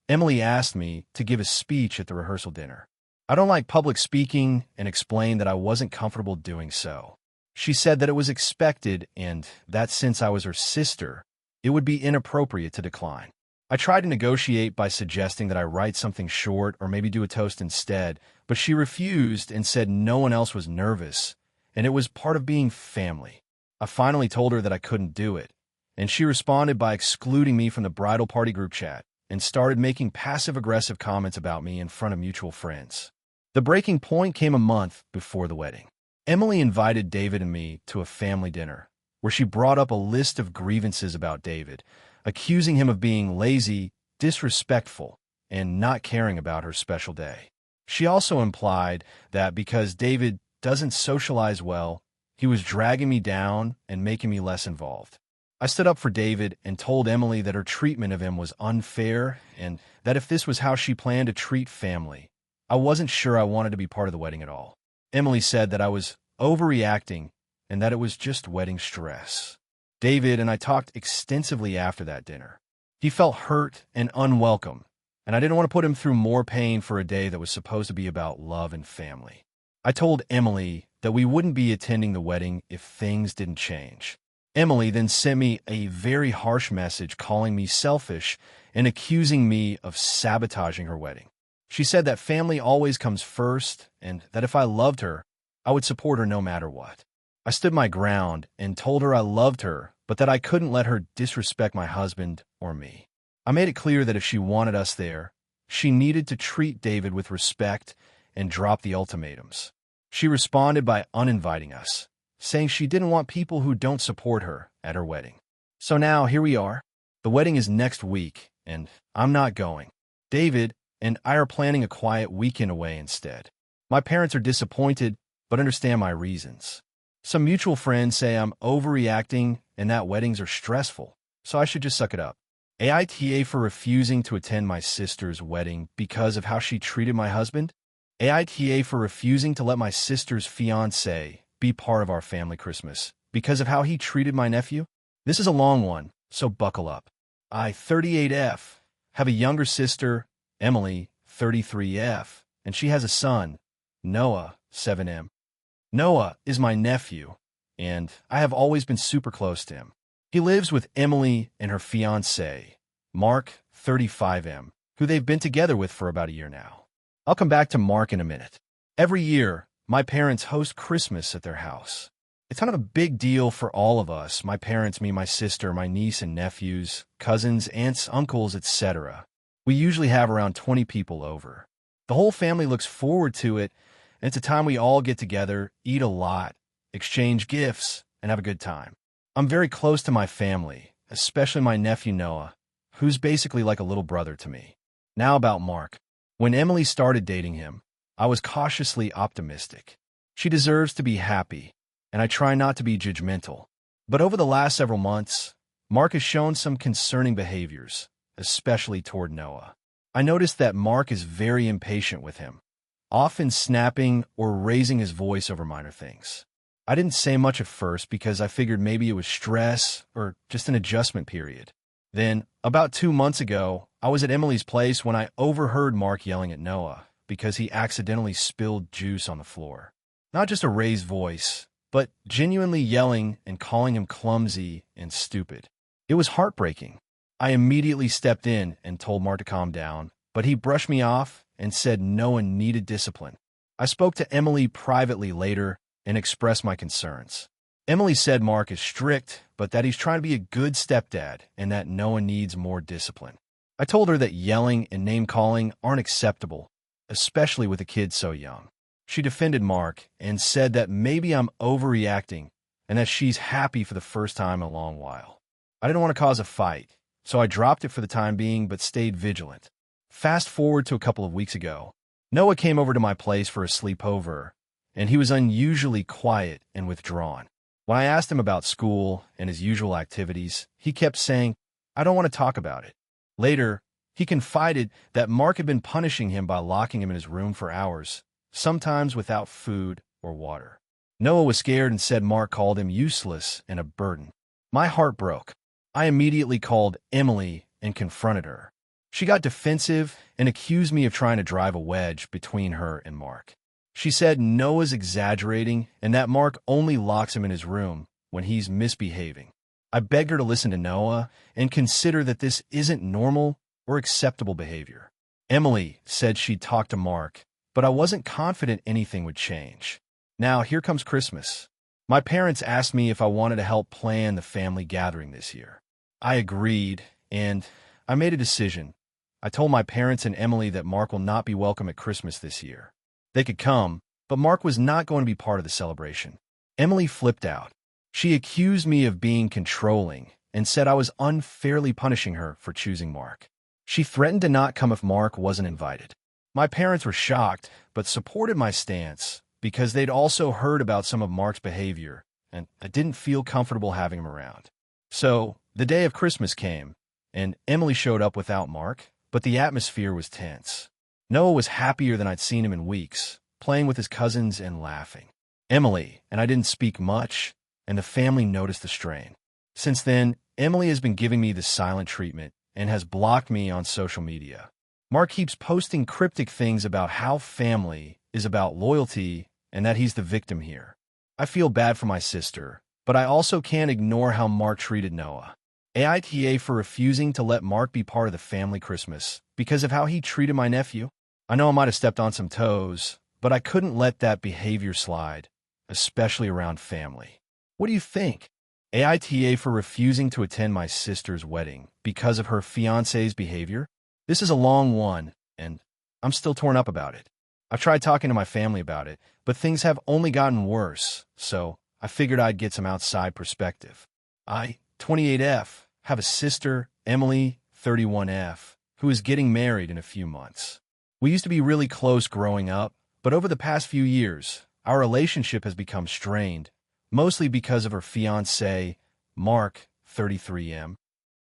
Emily asked me to give a speech at the rehearsal dinner. I don't like public speaking and explained that I wasn't comfortable doing so. She said that it was expected and that since I was her sister, it would be inappropriate to decline. I tried to negotiate by suggesting that I write something short or maybe do a toast instead, but she refused and said no one else was nervous, and it was part of being family. I finally told her that I couldn't do it, and she responded by excluding me from the bridal party group chat and started making passive-aggressive comments about me in front of mutual friends. The breaking point came a month before the wedding. Emily invited David and me to a family dinner, where she brought up a list of grievances about David, accusing him of being lazy, disrespectful, and not caring about her special day. She also implied that because David doesn't socialize well, he was dragging me down and making me less involved. I stood up for David and told Emily that her treatment of him was unfair and that if this was how she planned to treat family, I wasn't sure I wanted to be part of the wedding at all. Emily said that I was overreacting and that it was just wedding stress. David and I talked extensively after that dinner. He felt hurt and unwelcome, and I didn't want to put him through more pain for a day that was supposed to be about love and family. I told Emily that we wouldn't be attending the wedding if things didn't change. Emily then sent me a very harsh message calling me selfish and accusing me of sabotaging her wedding. She said that family always comes first and that if I loved her, I would support her no matter what. I stood my ground and told her I loved her, but that I couldn't let her disrespect my husband or me. I made it clear that if she wanted us there, she needed to treat David with respect and drop the ultimatums. She responded by uninviting us, saying she didn't want people who don't support her at her wedding. So now, here we are. The wedding is next week, and I'm not going. David and I are planning a quiet weekend away instead. My parents are disappointed, but understand my reasons. Some mutual friends say I'm overreacting and that weddings are stressful, so I should just suck it up. AITA for refusing to attend my sister's wedding because of how she treated my husband? AITA for refusing to let my sister's fiancé be part of our family Christmas because of how he treated my nephew? This is a long one, so buckle up. I, 38F, have a younger sister, Emily, 33F, and she has a son, Noah, 7M. Noah is my nephew, and I have always been super close to him. He lives with Emily and her fiancé, Mark, 35M, who they've been together with for about a year now. I'll come back to Mark in a minute. Every year, my parents host Christmas at their house. It's kind of a big deal for all of us, my parents, me, my sister, my niece and nephews, cousins, aunts, uncles, etc. We usually have around 20 people over. The whole family looks forward to it, and it's a time we all get together, eat a lot, exchange gifts, and have a good time. I'm very close to my family, especially my nephew Noah, who's basically like a little brother to me. Now about Mark. When Emily started dating him, I was cautiously optimistic. She deserves to be happy, and I try not to be judgmental. But over the last several months, Mark has shown some concerning behaviors, especially toward Noah. I noticed that Mark is very impatient with him, often snapping or raising his voice over minor things. I didn't say much at first because I figured maybe it was stress or just an adjustment period. Then, about 2 months ago, I was at Emily's place when I overheard Mark yelling at Noah because he accidentally spilled juice on the floor. Not just a raised voice, but genuinely yelling and calling him clumsy and stupid. It was heartbreaking. I immediately stepped in and told Mark to calm down, but he brushed me off and said Noah needed discipline. I spoke to Emily privately later and expressed my concerns. Emily said Mark is strict, but that he's trying to be a good stepdad and that Noah needs more discipline. I told her that yelling and name-calling aren't acceptable, especially with a kid so young. She defended Mark and said that maybe I'm overreacting and that she's happy for the first time in a long while. I didn't want to cause a fight, so I dropped it for the time being but stayed vigilant. Fast forward to a couple of weeks ago. Noah came over to my place for a sleepover, and he was unusually quiet and withdrawn. When I asked him about school and his usual activities, he kept saying, "I don't want to talk about it." Later, he confided that Mark had been punishing him by locking him in his room for hours, sometimes without food or water. Noah was scared and said Mark called him useless and a burden. My heart broke. I immediately called Emily and confronted her. She got defensive and accused me of trying to drive a wedge between her and Mark. She said Noah's exaggerating and that Mark only locks him in his room when he's misbehaving. I begged her to listen to Noah and consider that this isn't normal or acceptable behavior. Emily said she'd talked to Mark, but I wasn't confident anything would change. Now, here comes Christmas. My parents asked me if I wanted to help plan the family gathering this year. I agreed, and I made a decision. I told my parents and Emily that Mark will not be welcome at Christmas this year. They could come, but Mark was not going to be part of the celebration. Emily flipped out. She accused me of being controlling and said I was unfairly punishing her for choosing Mark. She threatened to not come if Mark wasn't invited. My parents were shocked, but supported my stance because they'd also heard about some of Mark's behavior, and I didn't feel comfortable having him around. So, the day of Christmas came, and Emily showed up without Mark, but the atmosphere was tense. Noah was happier than I'd seen him in weeks, playing with his cousins and laughing. Emily and I didn't speak much, and the family noticed the strain. Since then, Emily has been giving me the silent treatment and has blocked me on social media. Mark keeps posting cryptic things about how family is about loyalty and that he's the victim here. I feel bad for my sister, but I also can't ignore how Mark treated Noah. AITA for refusing to let Mark be part of the family Christmas because of how he treated my nephew. I know I might have stepped on some toes, but I couldn't let that behavior slide, especially around family. What do you think? AITA for refusing to attend my sister's wedding because of her fiancé's behavior? This is a long one, and I'm still torn up about it. I've tried talking to my family about it, but things have only gotten worse, so I figured I'd get some outside perspective. I, 28F, have a sister, Emily, 31F, who is getting married in a few months. We used to be really close growing up, but over the past few years, our relationship has become strained, mostly because of her fiancé, Mark, 33M.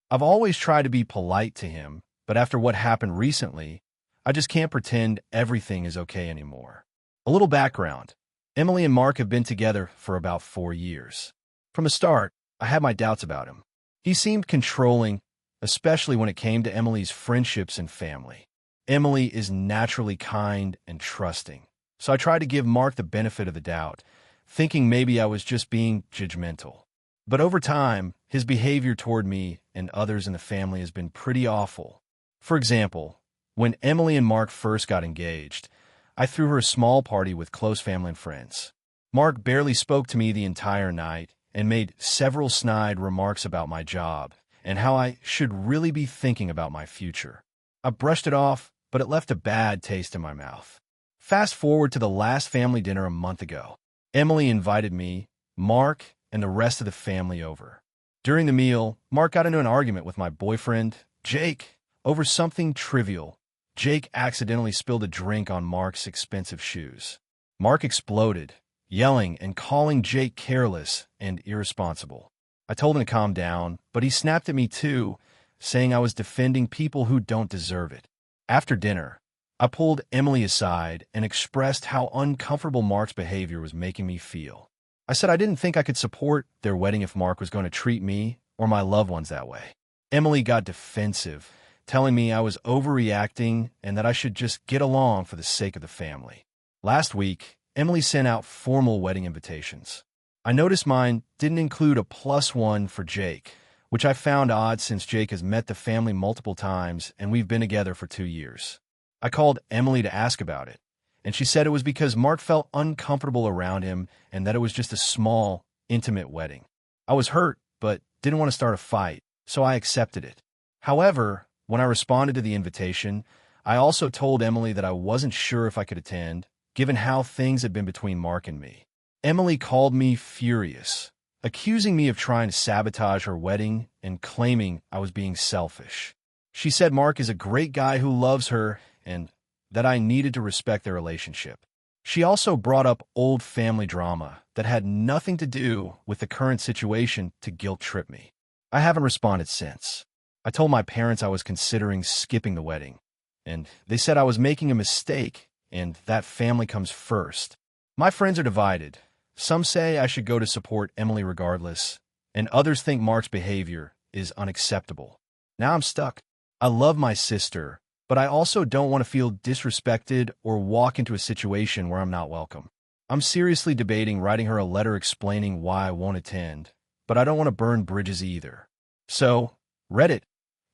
I've always tried to be polite to him, but after what happened recently, I just can't pretend everything is okay anymore. A little background. Emily and Mark have been together for about 4 years. From the start, I had my doubts about him. He seemed controlling, especially when it came to Emily's friendships and family. Emily is naturally kind and trusting, so I tried to give Mark the benefit of the doubt, thinking maybe I was just being judgmental. But over time, his behavior toward me and others in the family has been pretty awful. For example, when Emily and Mark first got engaged, I threw her a small party with close family and friends. Mark barely spoke to me the entire night and made several snide remarks about my job and how I should really be thinking about my future. I brushed it off, but it left a bad taste in my mouth. Fast forward to the last family dinner a month ago. Emily invited me, Mark, and the rest of the family over. During the meal, Mark got into an argument with my boyfriend, Jake, over something trivial. Jake accidentally spilled a drink on Mark's expensive shoes. Mark exploded, yelling and calling Jake careless and irresponsible. I told him to calm down, but he snapped at me too, saying I was defending people who don't deserve it. After dinner, I pulled Emily aside and expressed how uncomfortable Mark's behavior was making me feel. I said I didn't think I could support their wedding if Mark was going to treat me or my loved ones that way. Emily got defensive, telling me I was overreacting and that I should just get along for the sake of the family. Last week, Emily sent out formal wedding invitations. I noticed mine didn't include a +1 for Jake, which I found odd since Jake has met the family multiple times and we've been together for 2 years. I called Emily to ask about it, and she said it was because Mark felt uncomfortable around him and that it was just a small, intimate wedding. I was hurt, but didn't want to start a fight, so I accepted it. However, when I responded to the invitation, I also told Emily that I wasn't sure if I could attend, given how things had been between Mark and me. Emily called me furious, accusing me of trying to sabotage her wedding and claiming I was being selfish. She said Mark is a great guy who loves her and that I needed to respect their relationship. She also brought up old family drama that had nothing to do with the current situation to guilt-trip me. I haven't responded since. I told my parents I was considering skipping the wedding, and they said I was making a mistake and that family comes first. My friends are divided. Some say I should go to support Emily regardless, and others think Mark's behavior is unacceptable. Now I'm stuck. I love my sister, but I also don't want to feel disrespected or walk into a situation where I'm not welcome. I'm seriously debating writing her a letter explaining why I won't attend, but I don't want to burn bridges either. So, Reddit,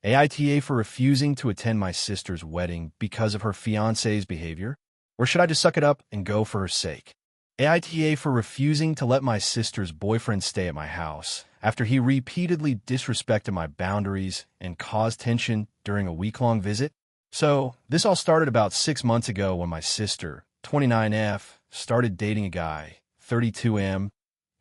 AITA for refusing to attend my sister's wedding because of her fiancé's behavior? Or should I just suck it up and go for her sake? AITA for refusing to let my sister's boyfriend stay at my house after he repeatedly disrespected my boundaries and caused tension during a week-long visit? So, this all started about 6 months ago when my sister, 29F, started dating a guy, 32M,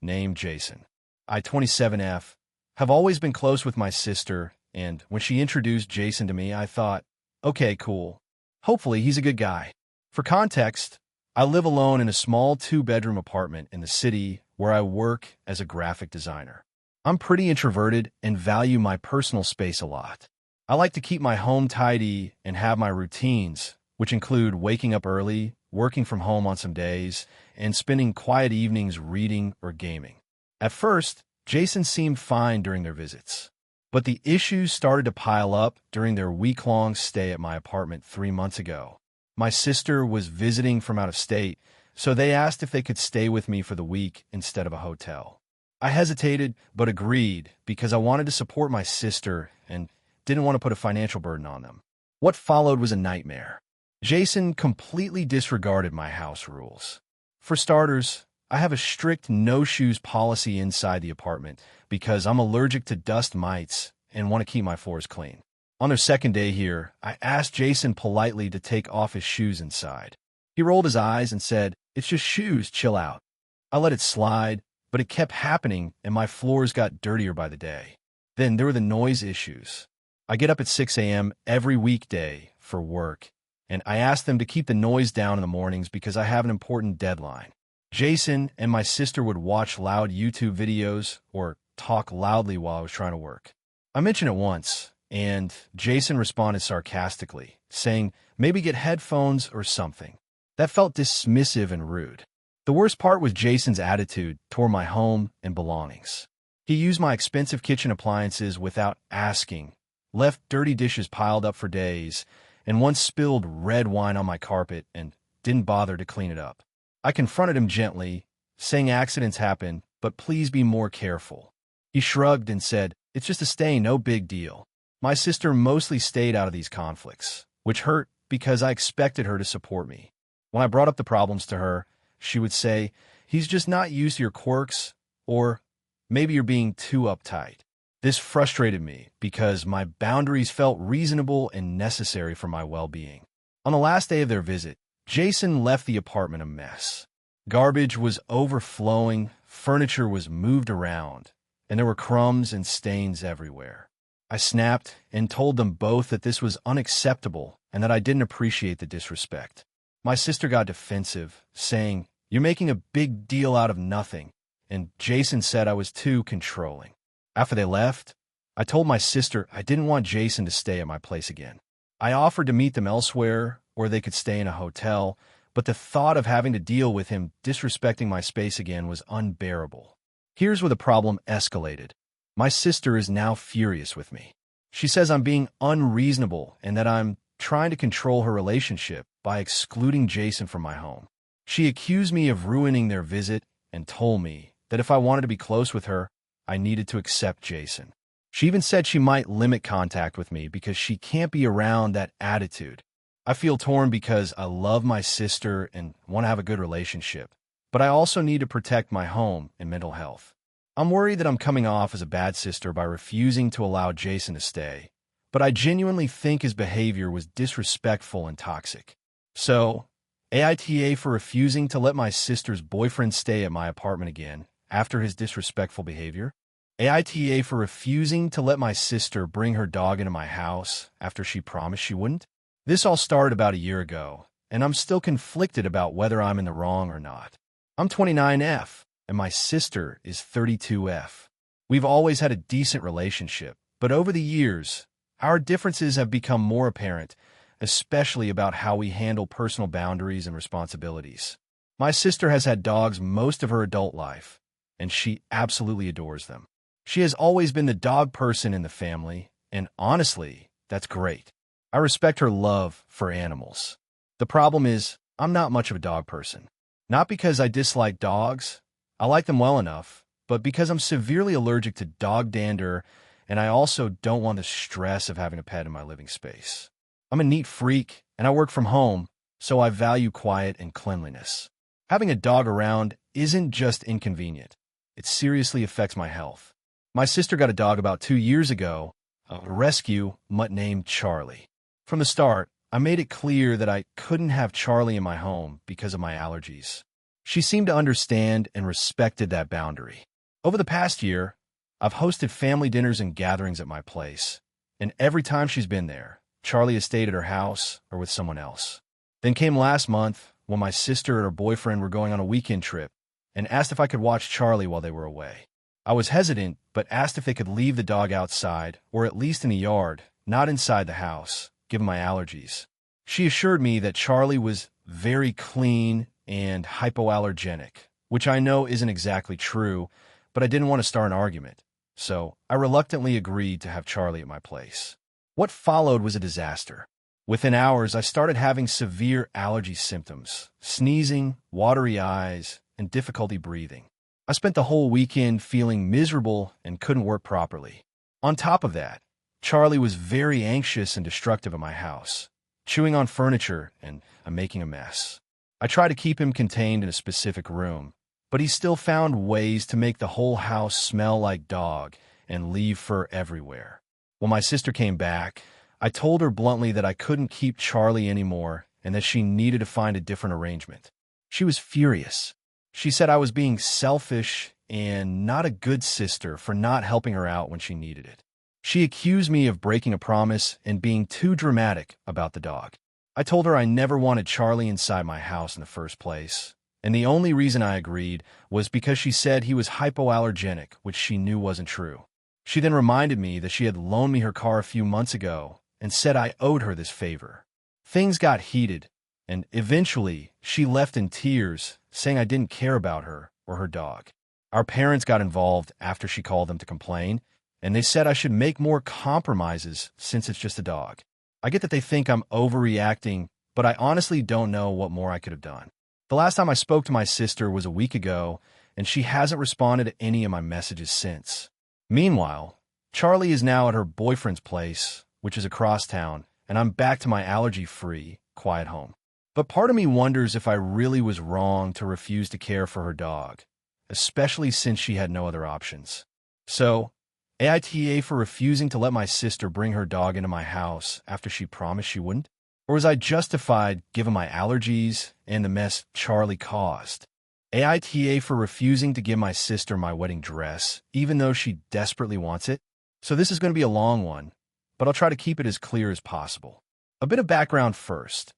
named Jason. I, 27F, have always been close with my sister, and when she introduced Jason to me, I thought, okay, cool. Hopefully he's a good guy. For context, I live alone in a small 2-bedroom apartment in the city where I work as a graphic designer. I'm pretty introverted and value my personal space a lot. I like to keep my home tidy and have my routines, which include waking up early, working from home on some days, and spending quiet evenings reading or gaming. At first, Jason seemed fine during their visits, but the issues started to pile up during their week-long stay at my apartment 3 months ago. My sister was visiting from out of state, so they asked if they could stay with me for the week instead of a hotel. I hesitated, but agreed because I wanted to support my sister and didn't want to put a financial burden on them. What followed was a nightmare. Jason completely disregarded my house rules. For starters, I have a strict no-shoes policy inside the apartment because I'm allergic to dust mites and want to keep my floors clean. On their second day here, I asked Jason politely to take off his shoes inside. He rolled his eyes and said, "It's just shoes, chill out." I let it slide, but it kept happening and my floors got dirtier by the day. Then there were the noise issues. I get up at 6 a.m. every weekday for work, and I ask them to keep the noise down in the mornings because I have an important deadline. Jason and my sister would watch loud YouTube videos or talk loudly while I was trying to work. I mentioned it once, and Jason responded sarcastically, saying maybe get headphones or something. That felt dismissive and rude. The worst part was Jason's attitude toward my home and belongings. He used my expensive kitchen appliances without asking, left dirty dishes piled up for days, and once spilled red wine on my carpet and didn't bother to clean it up. I confronted him gently, saying accidents happen, but please be more careful. He shrugged and said, "It's just a stain, no big deal." My sister mostly stayed out of these conflicts, which hurt because I expected her to support me. When I brought up the problems to her, she would say, he's just not used to your quirks, or maybe you're being too uptight. This frustrated me because my boundaries felt reasonable and necessary for my well-being. On the last day of their visit, Jason left the apartment a mess. Garbage was overflowing, furniture was moved around, and there were crumbs and stains everywhere. I snapped and told them both that this was unacceptable and that I didn't appreciate the disrespect. My sister got defensive, saying, "You're making a big deal out of nothing," and Jason said I was too controlling. After they left, I told my sister I didn't want Jason to stay at my place again. I offered to meet them elsewhere, or they could stay in a hotel, but the thought of having to deal with him disrespecting my space again was unbearable. Here's where the problem escalated. My sister is now furious with me. She says I'm being unreasonable and that I'm trying to control her relationship by excluding Jason from my home. She accused me of ruining their visit and told me that if I wanted to be close with her, I needed to accept Jason. She even said she might limit contact with me because she can't be around that attitude. I feel torn because I love my sister and want to have a good relationship, but I also need to protect my home and mental health. I'm worried that I'm coming off as a bad sister by refusing to allow Jason to stay, but I genuinely think his behavior was disrespectful and toxic. So, AITA for refusing to let my sister's boyfriend stay at my apartment again after his disrespectful behavior. AITA for refusing to let my sister bring her dog into my house after she promised she wouldn't. This all started about a year ago, and I'm still conflicted about whether I'm in the wrong or not. I'm 29F, and my sister is 32F. We've always had a decent relationship, but over the years, our differences have become more apparent, especially about how we handle personal boundaries and responsibilities. My sister has had dogs most of her adult life, and she absolutely adores them. She has always been the dog person in the family, and honestly, that's great. I respect her love for animals. The problem is, I'm not much of a dog person. Not because I dislike dogs, I like them well enough, but because I'm severely allergic to dog dander, and I also don't want the stress of having a pet in my living space. I'm a neat freak, and I work from home, so I value quiet and cleanliness. Having a dog around isn't just inconvenient. It seriously affects my health. My sister got a dog about 2 years ago, a rescue mutt named Charlie. From the start, I made it clear that I couldn't have Charlie in my home because of my allergies. She seemed to understand and respected that boundary. Over the past year, I've hosted family dinners and gatherings at my place, and every time she's been there, Charlie has stayed at her house or with someone else. Then came last month when my sister and her boyfriend were going on a weekend trip and asked if I could watch Charlie while they were away. I was hesitant, but asked if they could leave the dog outside or at least in the yard, not inside the house, given my allergies. She assured me that Charlie was very clean and hypoallergenic, which I know isn't exactly true, but I didn't want to start an argument, so I reluctantly agreed to have Charlie at my place. What followed was a disaster. Within hours, I started having severe allergy symptoms, sneezing, watery eyes, and difficulty breathing. I spent the whole weekend feeling miserable and couldn't work properly. On top of that, Charlie was very anxious and destructive at my house, chewing on furniture and making a mess. I tried to keep him contained in a specific room, but he still found ways to make the whole house smell like dog and leave fur everywhere. When my sister came back, I told her bluntly that I couldn't keep Charlie anymore and that she needed to find a different arrangement. She was furious. She said I was being selfish and not a good sister for not helping her out when she needed it. She accused me of breaking a promise and being too dramatic about the dog. I told her I never wanted Charlie inside my house in the first place, and the only reason I agreed was because she said he was hypoallergenic, which she knew wasn't true. She then reminded me that she had loaned me her car a few months ago and said I owed her this favor. Things got heated, and eventually she left in tears, saying I didn't care about her or her dog. Our parents got involved after she called them to complain, and they said I should make more compromises since it's just a dog. I get that they think I'm overreacting, but I honestly don't know what more I could have done. The last time I spoke to my sister was a week ago, and she hasn't responded to any of my messages since. Meanwhile, Charlie is now at her boyfriend's place, which is across town, and I'm back to my allergy-free, quiet home. But part of me wonders if I really was wrong to refuse to care for her dog, especially since she had no other options. So, AITA for refusing to let my sister bring her dog into my house after she promised she wouldn't? Or was I justified given my allergies and the mess Charlie caused? AITA for refusing to give my sister my wedding dress, even though she desperately wants it? So this is going to be a long one, but I'll try to keep it as clear as possible. A bit of background first.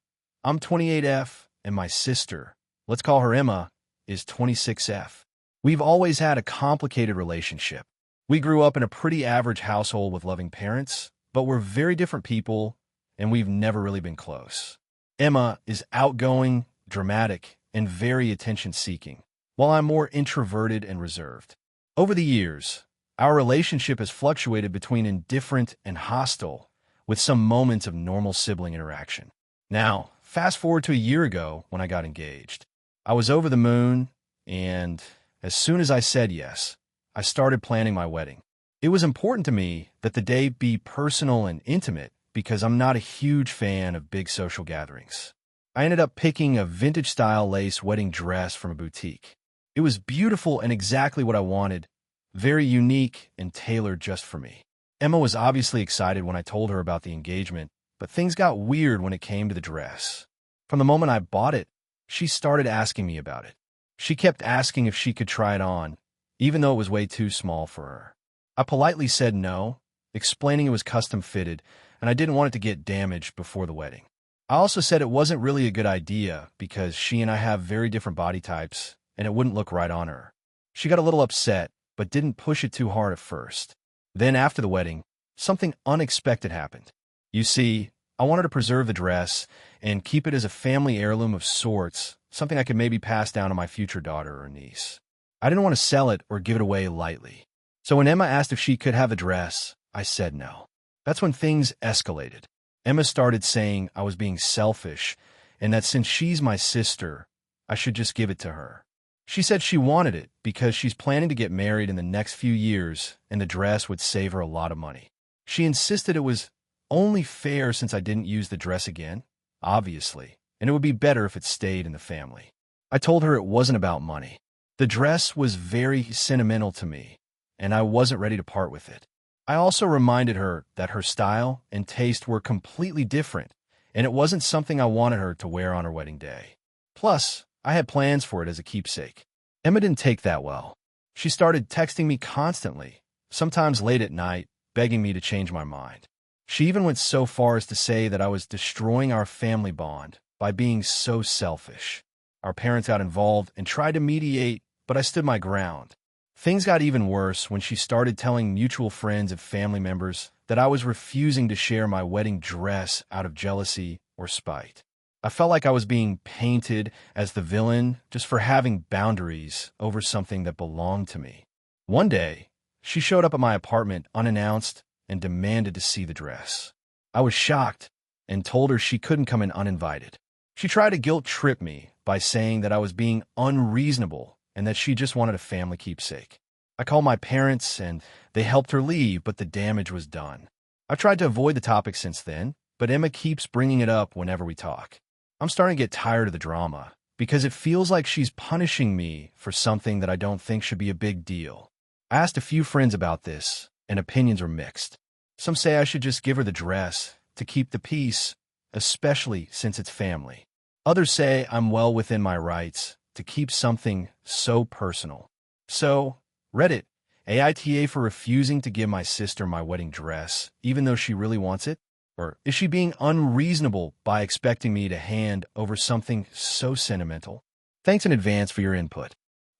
I'm 28F, and my sister, let's call her Emma, is 26F. We've always had a complicated relationship. We grew up in a pretty average household with loving parents, but we're very different people, and we've never really been close. Emma is outgoing, dramatic, and very attention-seeking, while I'm more introverted and reserved. Over the years, our relationship has fluctuated between indifferent and hostile, with some moments of normal sibling interaction. Now, fast forward to a year ago when I got engaged. I was over the moon, and as soon as I said yes, I started planning my wedding. It was important to me that the day be personal and intimate because I'm not a huge fan of big social gatherings. I ended up picking a vintage-style lace wedding dress from a boutique. It was beautiful and exactly what I wanted, very unique and tailored just for me. Emma was obviously excited when I told her about the engagement, but things got weird when it came to the dress. From the moment I bought it, she started asking me about it. She kept asking if she could try it on, even though it was way too small for her. I politely said no, explaining it was custom-fitted, and I didn't want it to get damaged before the wedding. I also said it wasn't really a good idea because she and I have very different body types, and it wouldn't look right on her. She got a little upset, but didn't push it too hard at first. Then after the wedding, something unexpected happened. You see, I wanted to preserve the dress and keep it as a family heirloom of sorts, something I could maybe pass down to my future daughter or niece. I didn't want to sell it or give it away lightly. So when Emma asked if she could have the dress, I said no. That's when things escalated. Emma started saying I was being selfish and that since she's my sister, I should just give it to her. She said she wanted it because she's planning to get married in the next few years and the dress would save her a lot of money. She insisted it was only fair since I didn't use the dress again, obviously, and it would be better if it stayed in the family. I told her it wasn't about money. The dress was very sentimental to me, and I wasn't ready to part with it. I also reminded her that her style and taste were completely different, and it wasn't something I wanted her to wear on her wedding day. Plus, I had plans for it as a keepsake. Emma didn't take that well. She started texting me constantly, sometimes late at night, begging me to change my mind. She even went so far as to say that I was destroying our family bond by being so selfish. Our parents got involved and tried to mediate, but I stood my ground. Things got even worse when she started telling mutual friends and family members that I was refusing to share my wedding dress out of jealousy or spite. I felt like I was being painted as the villain just for having boundaries over something that belonged to me. One day, she showed up at my apartment unannounced and demanded to see the dress. I was shocked and told her she couldn't come in uninvited. She tried to guilt-trip me by saying that I was being unreasonable and that she just wanted a family keepsake. I called my parents and they helped her leave, but the damage was done. I've tried to avoid the topic since then, but Emma keeps bringing it up whenever we talk. I'm starting to get tired of the drama because it feels like she's punishing me for something that I don't think should be a big deal. I asked a few friends about this, and opinions are mixed. Some say I should just give her the dress to keep the peace, especially since it's family. Others say I'm well within my rights to keep something so personal. So, Reddit, AITA for refusing to give my sister my wedding dress, even though she really wants it? Or is she being unreasonable by expecting me to hand over something so sentimental? Thanks in advance for your input.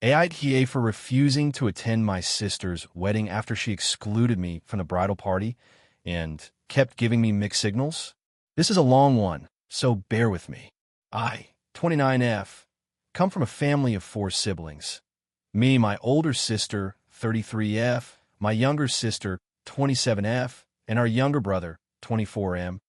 AITA for refusing to attend my sister's wedding after she excluded me from the bridal party and kept giving me mixed signals? This is a long one, so bear with me. I, 29F, come from a family of 4 siblings. Me, my older sister, 33F, my younger sister, 27F, and our younger brother, 24M.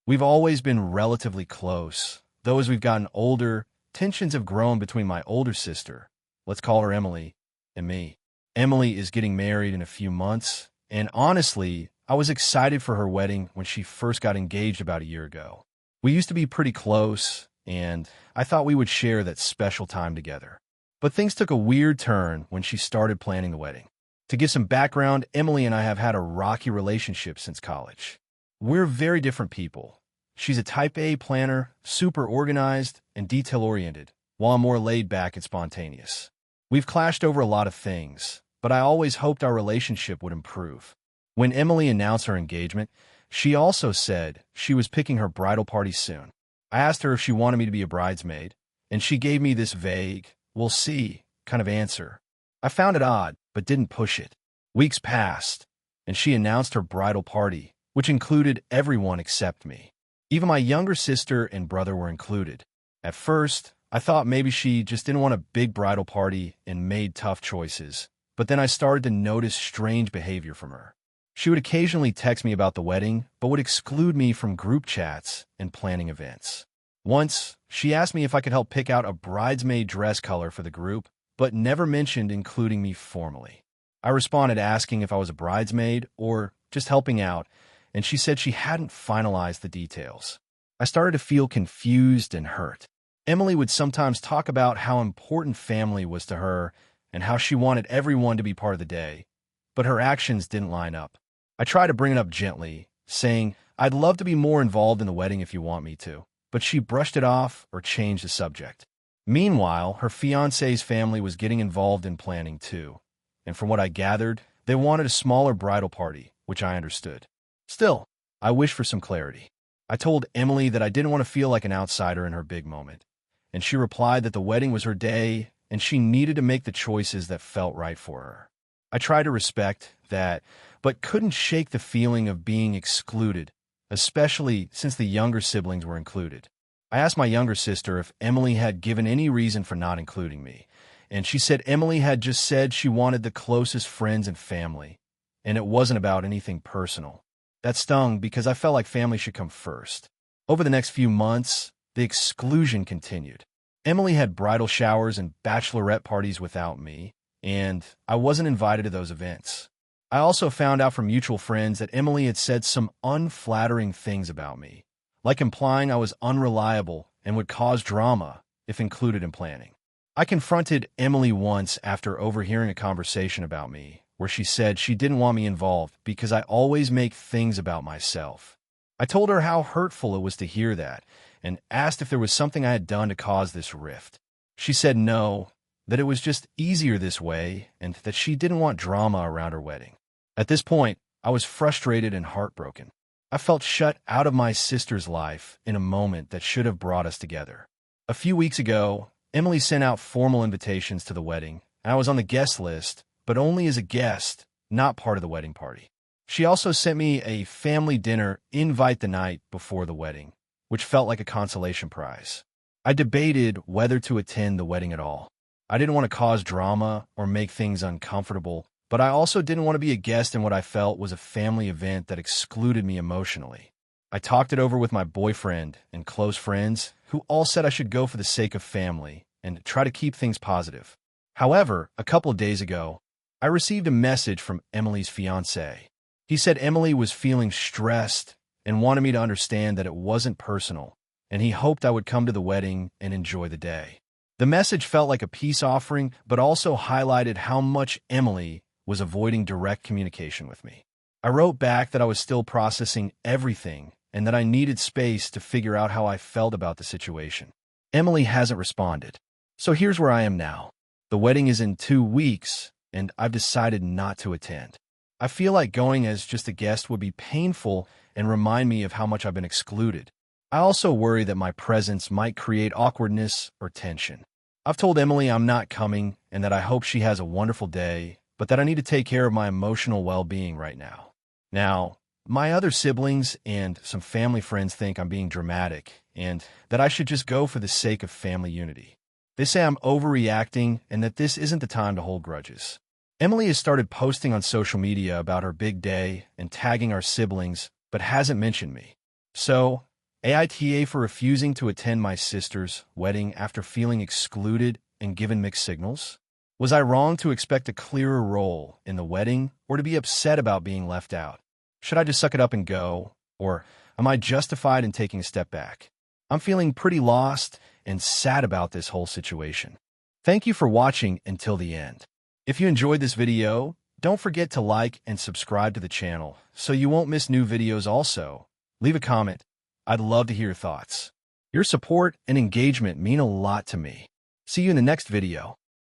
We've always been relatively close, though as we've gotten older, tensions have grown between my older sister, let's call her Emily, and me. Emily is getting married in a few months, and honestly, I was excited for her wedding when she first got engaged about a year ago. We used to be pretty close, and I thought we would share that special time together. But things took a weird turn when she started planning the wedding. To give some background, Emily and I have had a rocky relationship since college. We're very different people. She's a type A planner, super organized and detail-oriented, while I'm more laid back and spontaneous. We've clashed over a lot of things, but I always hoped our relationship would improve. When Emily announced her engagement, she also said she was picking her bridal party soon. I asked her if she wanted me to be a bridesmaid, and she gave me this vague, "we'll see" kind of answer. I found it odd, but didn't push it. Weeks passed, and she announced her bridal party, which included everyone except me. Even my younger sister and brother were included. At first, I thought maybe she just didn't want a big bridal party and made tough choices, but then I started to notice strange behavior from her. She would occasionally text me about the wedding, but would exclude me from group chats and planning events. Once, she asked me if I could help pick out a bridesmaid dress color for the group, but never mentioned including me formally. I responded asking if I was a bridesmaid or just helping out, and she said she hadn't finalized the details. I started to feel confused and hurt. Emily would sometimes talk about how important family was to her and how she wanted everyone to be part of the day, but her actions didn't line up. I tried to bring it up gently, saying, "I'd love to be more involved in the wedding if you want me to," but she brushed it off or changed the subject. Meanwhile, her fiancé's family was getting involved in planning too, and from what I gathered, they wanted a smaller bridal party, which I understood. Still, I wished for some clarity. I told Emily that I didn't want to feel like an outsider in her big moment, and she replied that the wedding was her day and she needed to make the choices that felt right for her. I tried to respect that, but couldn't shake the feeling of being excluded, especially since the younger siblings were included. I asked my younger sister if Emily had given any reason for not including me, and she said Emily had just said she wanted the closest friends and family, and it wasn't about anything personal. That stung because I felt like family should come first. Over the next few months, the exclusion continued. Emily had bridal showers and bachelorette parties without me, and I wasn't invited to those events. I also found out from mutual friends that Emily had said some unflattering things about me, like implying I was unreliable and would cause drama if included in planning. I confronted Emily once after overhearing a conversation about me, where she said she didn't want me involved because I always make things about myself. I told her how hurtful it was to hear that, and asked if there was something I had done to cause this rift. She said no, that it was just easier this way, and that she didn't want drama around her wedding. At this point, I was frustrated and heartbroken. I felt shut out of my sister's life in a moment that should have brought us together. A few weeks ago, Emily sent out formal invitations to the wedding, and I was on the guest list, but only as a guest, not part of the wedding party. She also sent me a family dinner invite the night before the wedding, which felt like a consolation prize. I debated whether to attend the wedding at all. I didn't want to cause drama or make things uncomfortable, but I also didn't want to be a guest in what I felt was a family event that excluded me emotionally. I talked it over with my boyfriend and close friends, who all said I should go for the sake of family and try to keep things positive. However, a couple of days ago, I received a message from Emily's fiancé. He said Emily was feeling stressed and wanted me to understand that it wasn't personal, and he hoped I would come to the wedding and enjoy the day. The message felt like a peace offering, but also highlighted how much Emily was avoiding direct communication with me. I wrote back that I was still processing everything and that I needed space to figure out how I felt about the situation. Emily hasn't responded. So here's where I am now. The wedding is in 2 weeks, and I've decided not to attend. I feel like going as just a guest would be painful and remind me of how much I've been excluded. I also worry that my presence might create awkwardness or tension. I've told Emily I'm not coming and that I hope she has a wonderful day, but that I need to take care of my emotional well-being right now. Now, my other siblings and some family friends think I'm being dramatic and that I should just go for the sake of family unity. They say I'm overreacting and that this isn't the time to hold grudges. Emily has started posting on social media about her big day and tagging our siblings, but hasn't mentioned me. So, AITA for refusing to attend my sister's wedding after feeling excluded and given mixed signals? Was I wrong to expect a clearer role in the wedding or to be upset about being left out? Should I just suck it up and go, or am I justified in taking a step back? I'm feeling pretty lost and sad about this whole situation. Thank you for watching until the end. If you enjoyed this video, don't forget to like and subscribe to the channel so you won't miss new videos. Also, leave a comment. I'd love to hear your thoughts. Your support and engagement mean a lot to me. See you in the next video.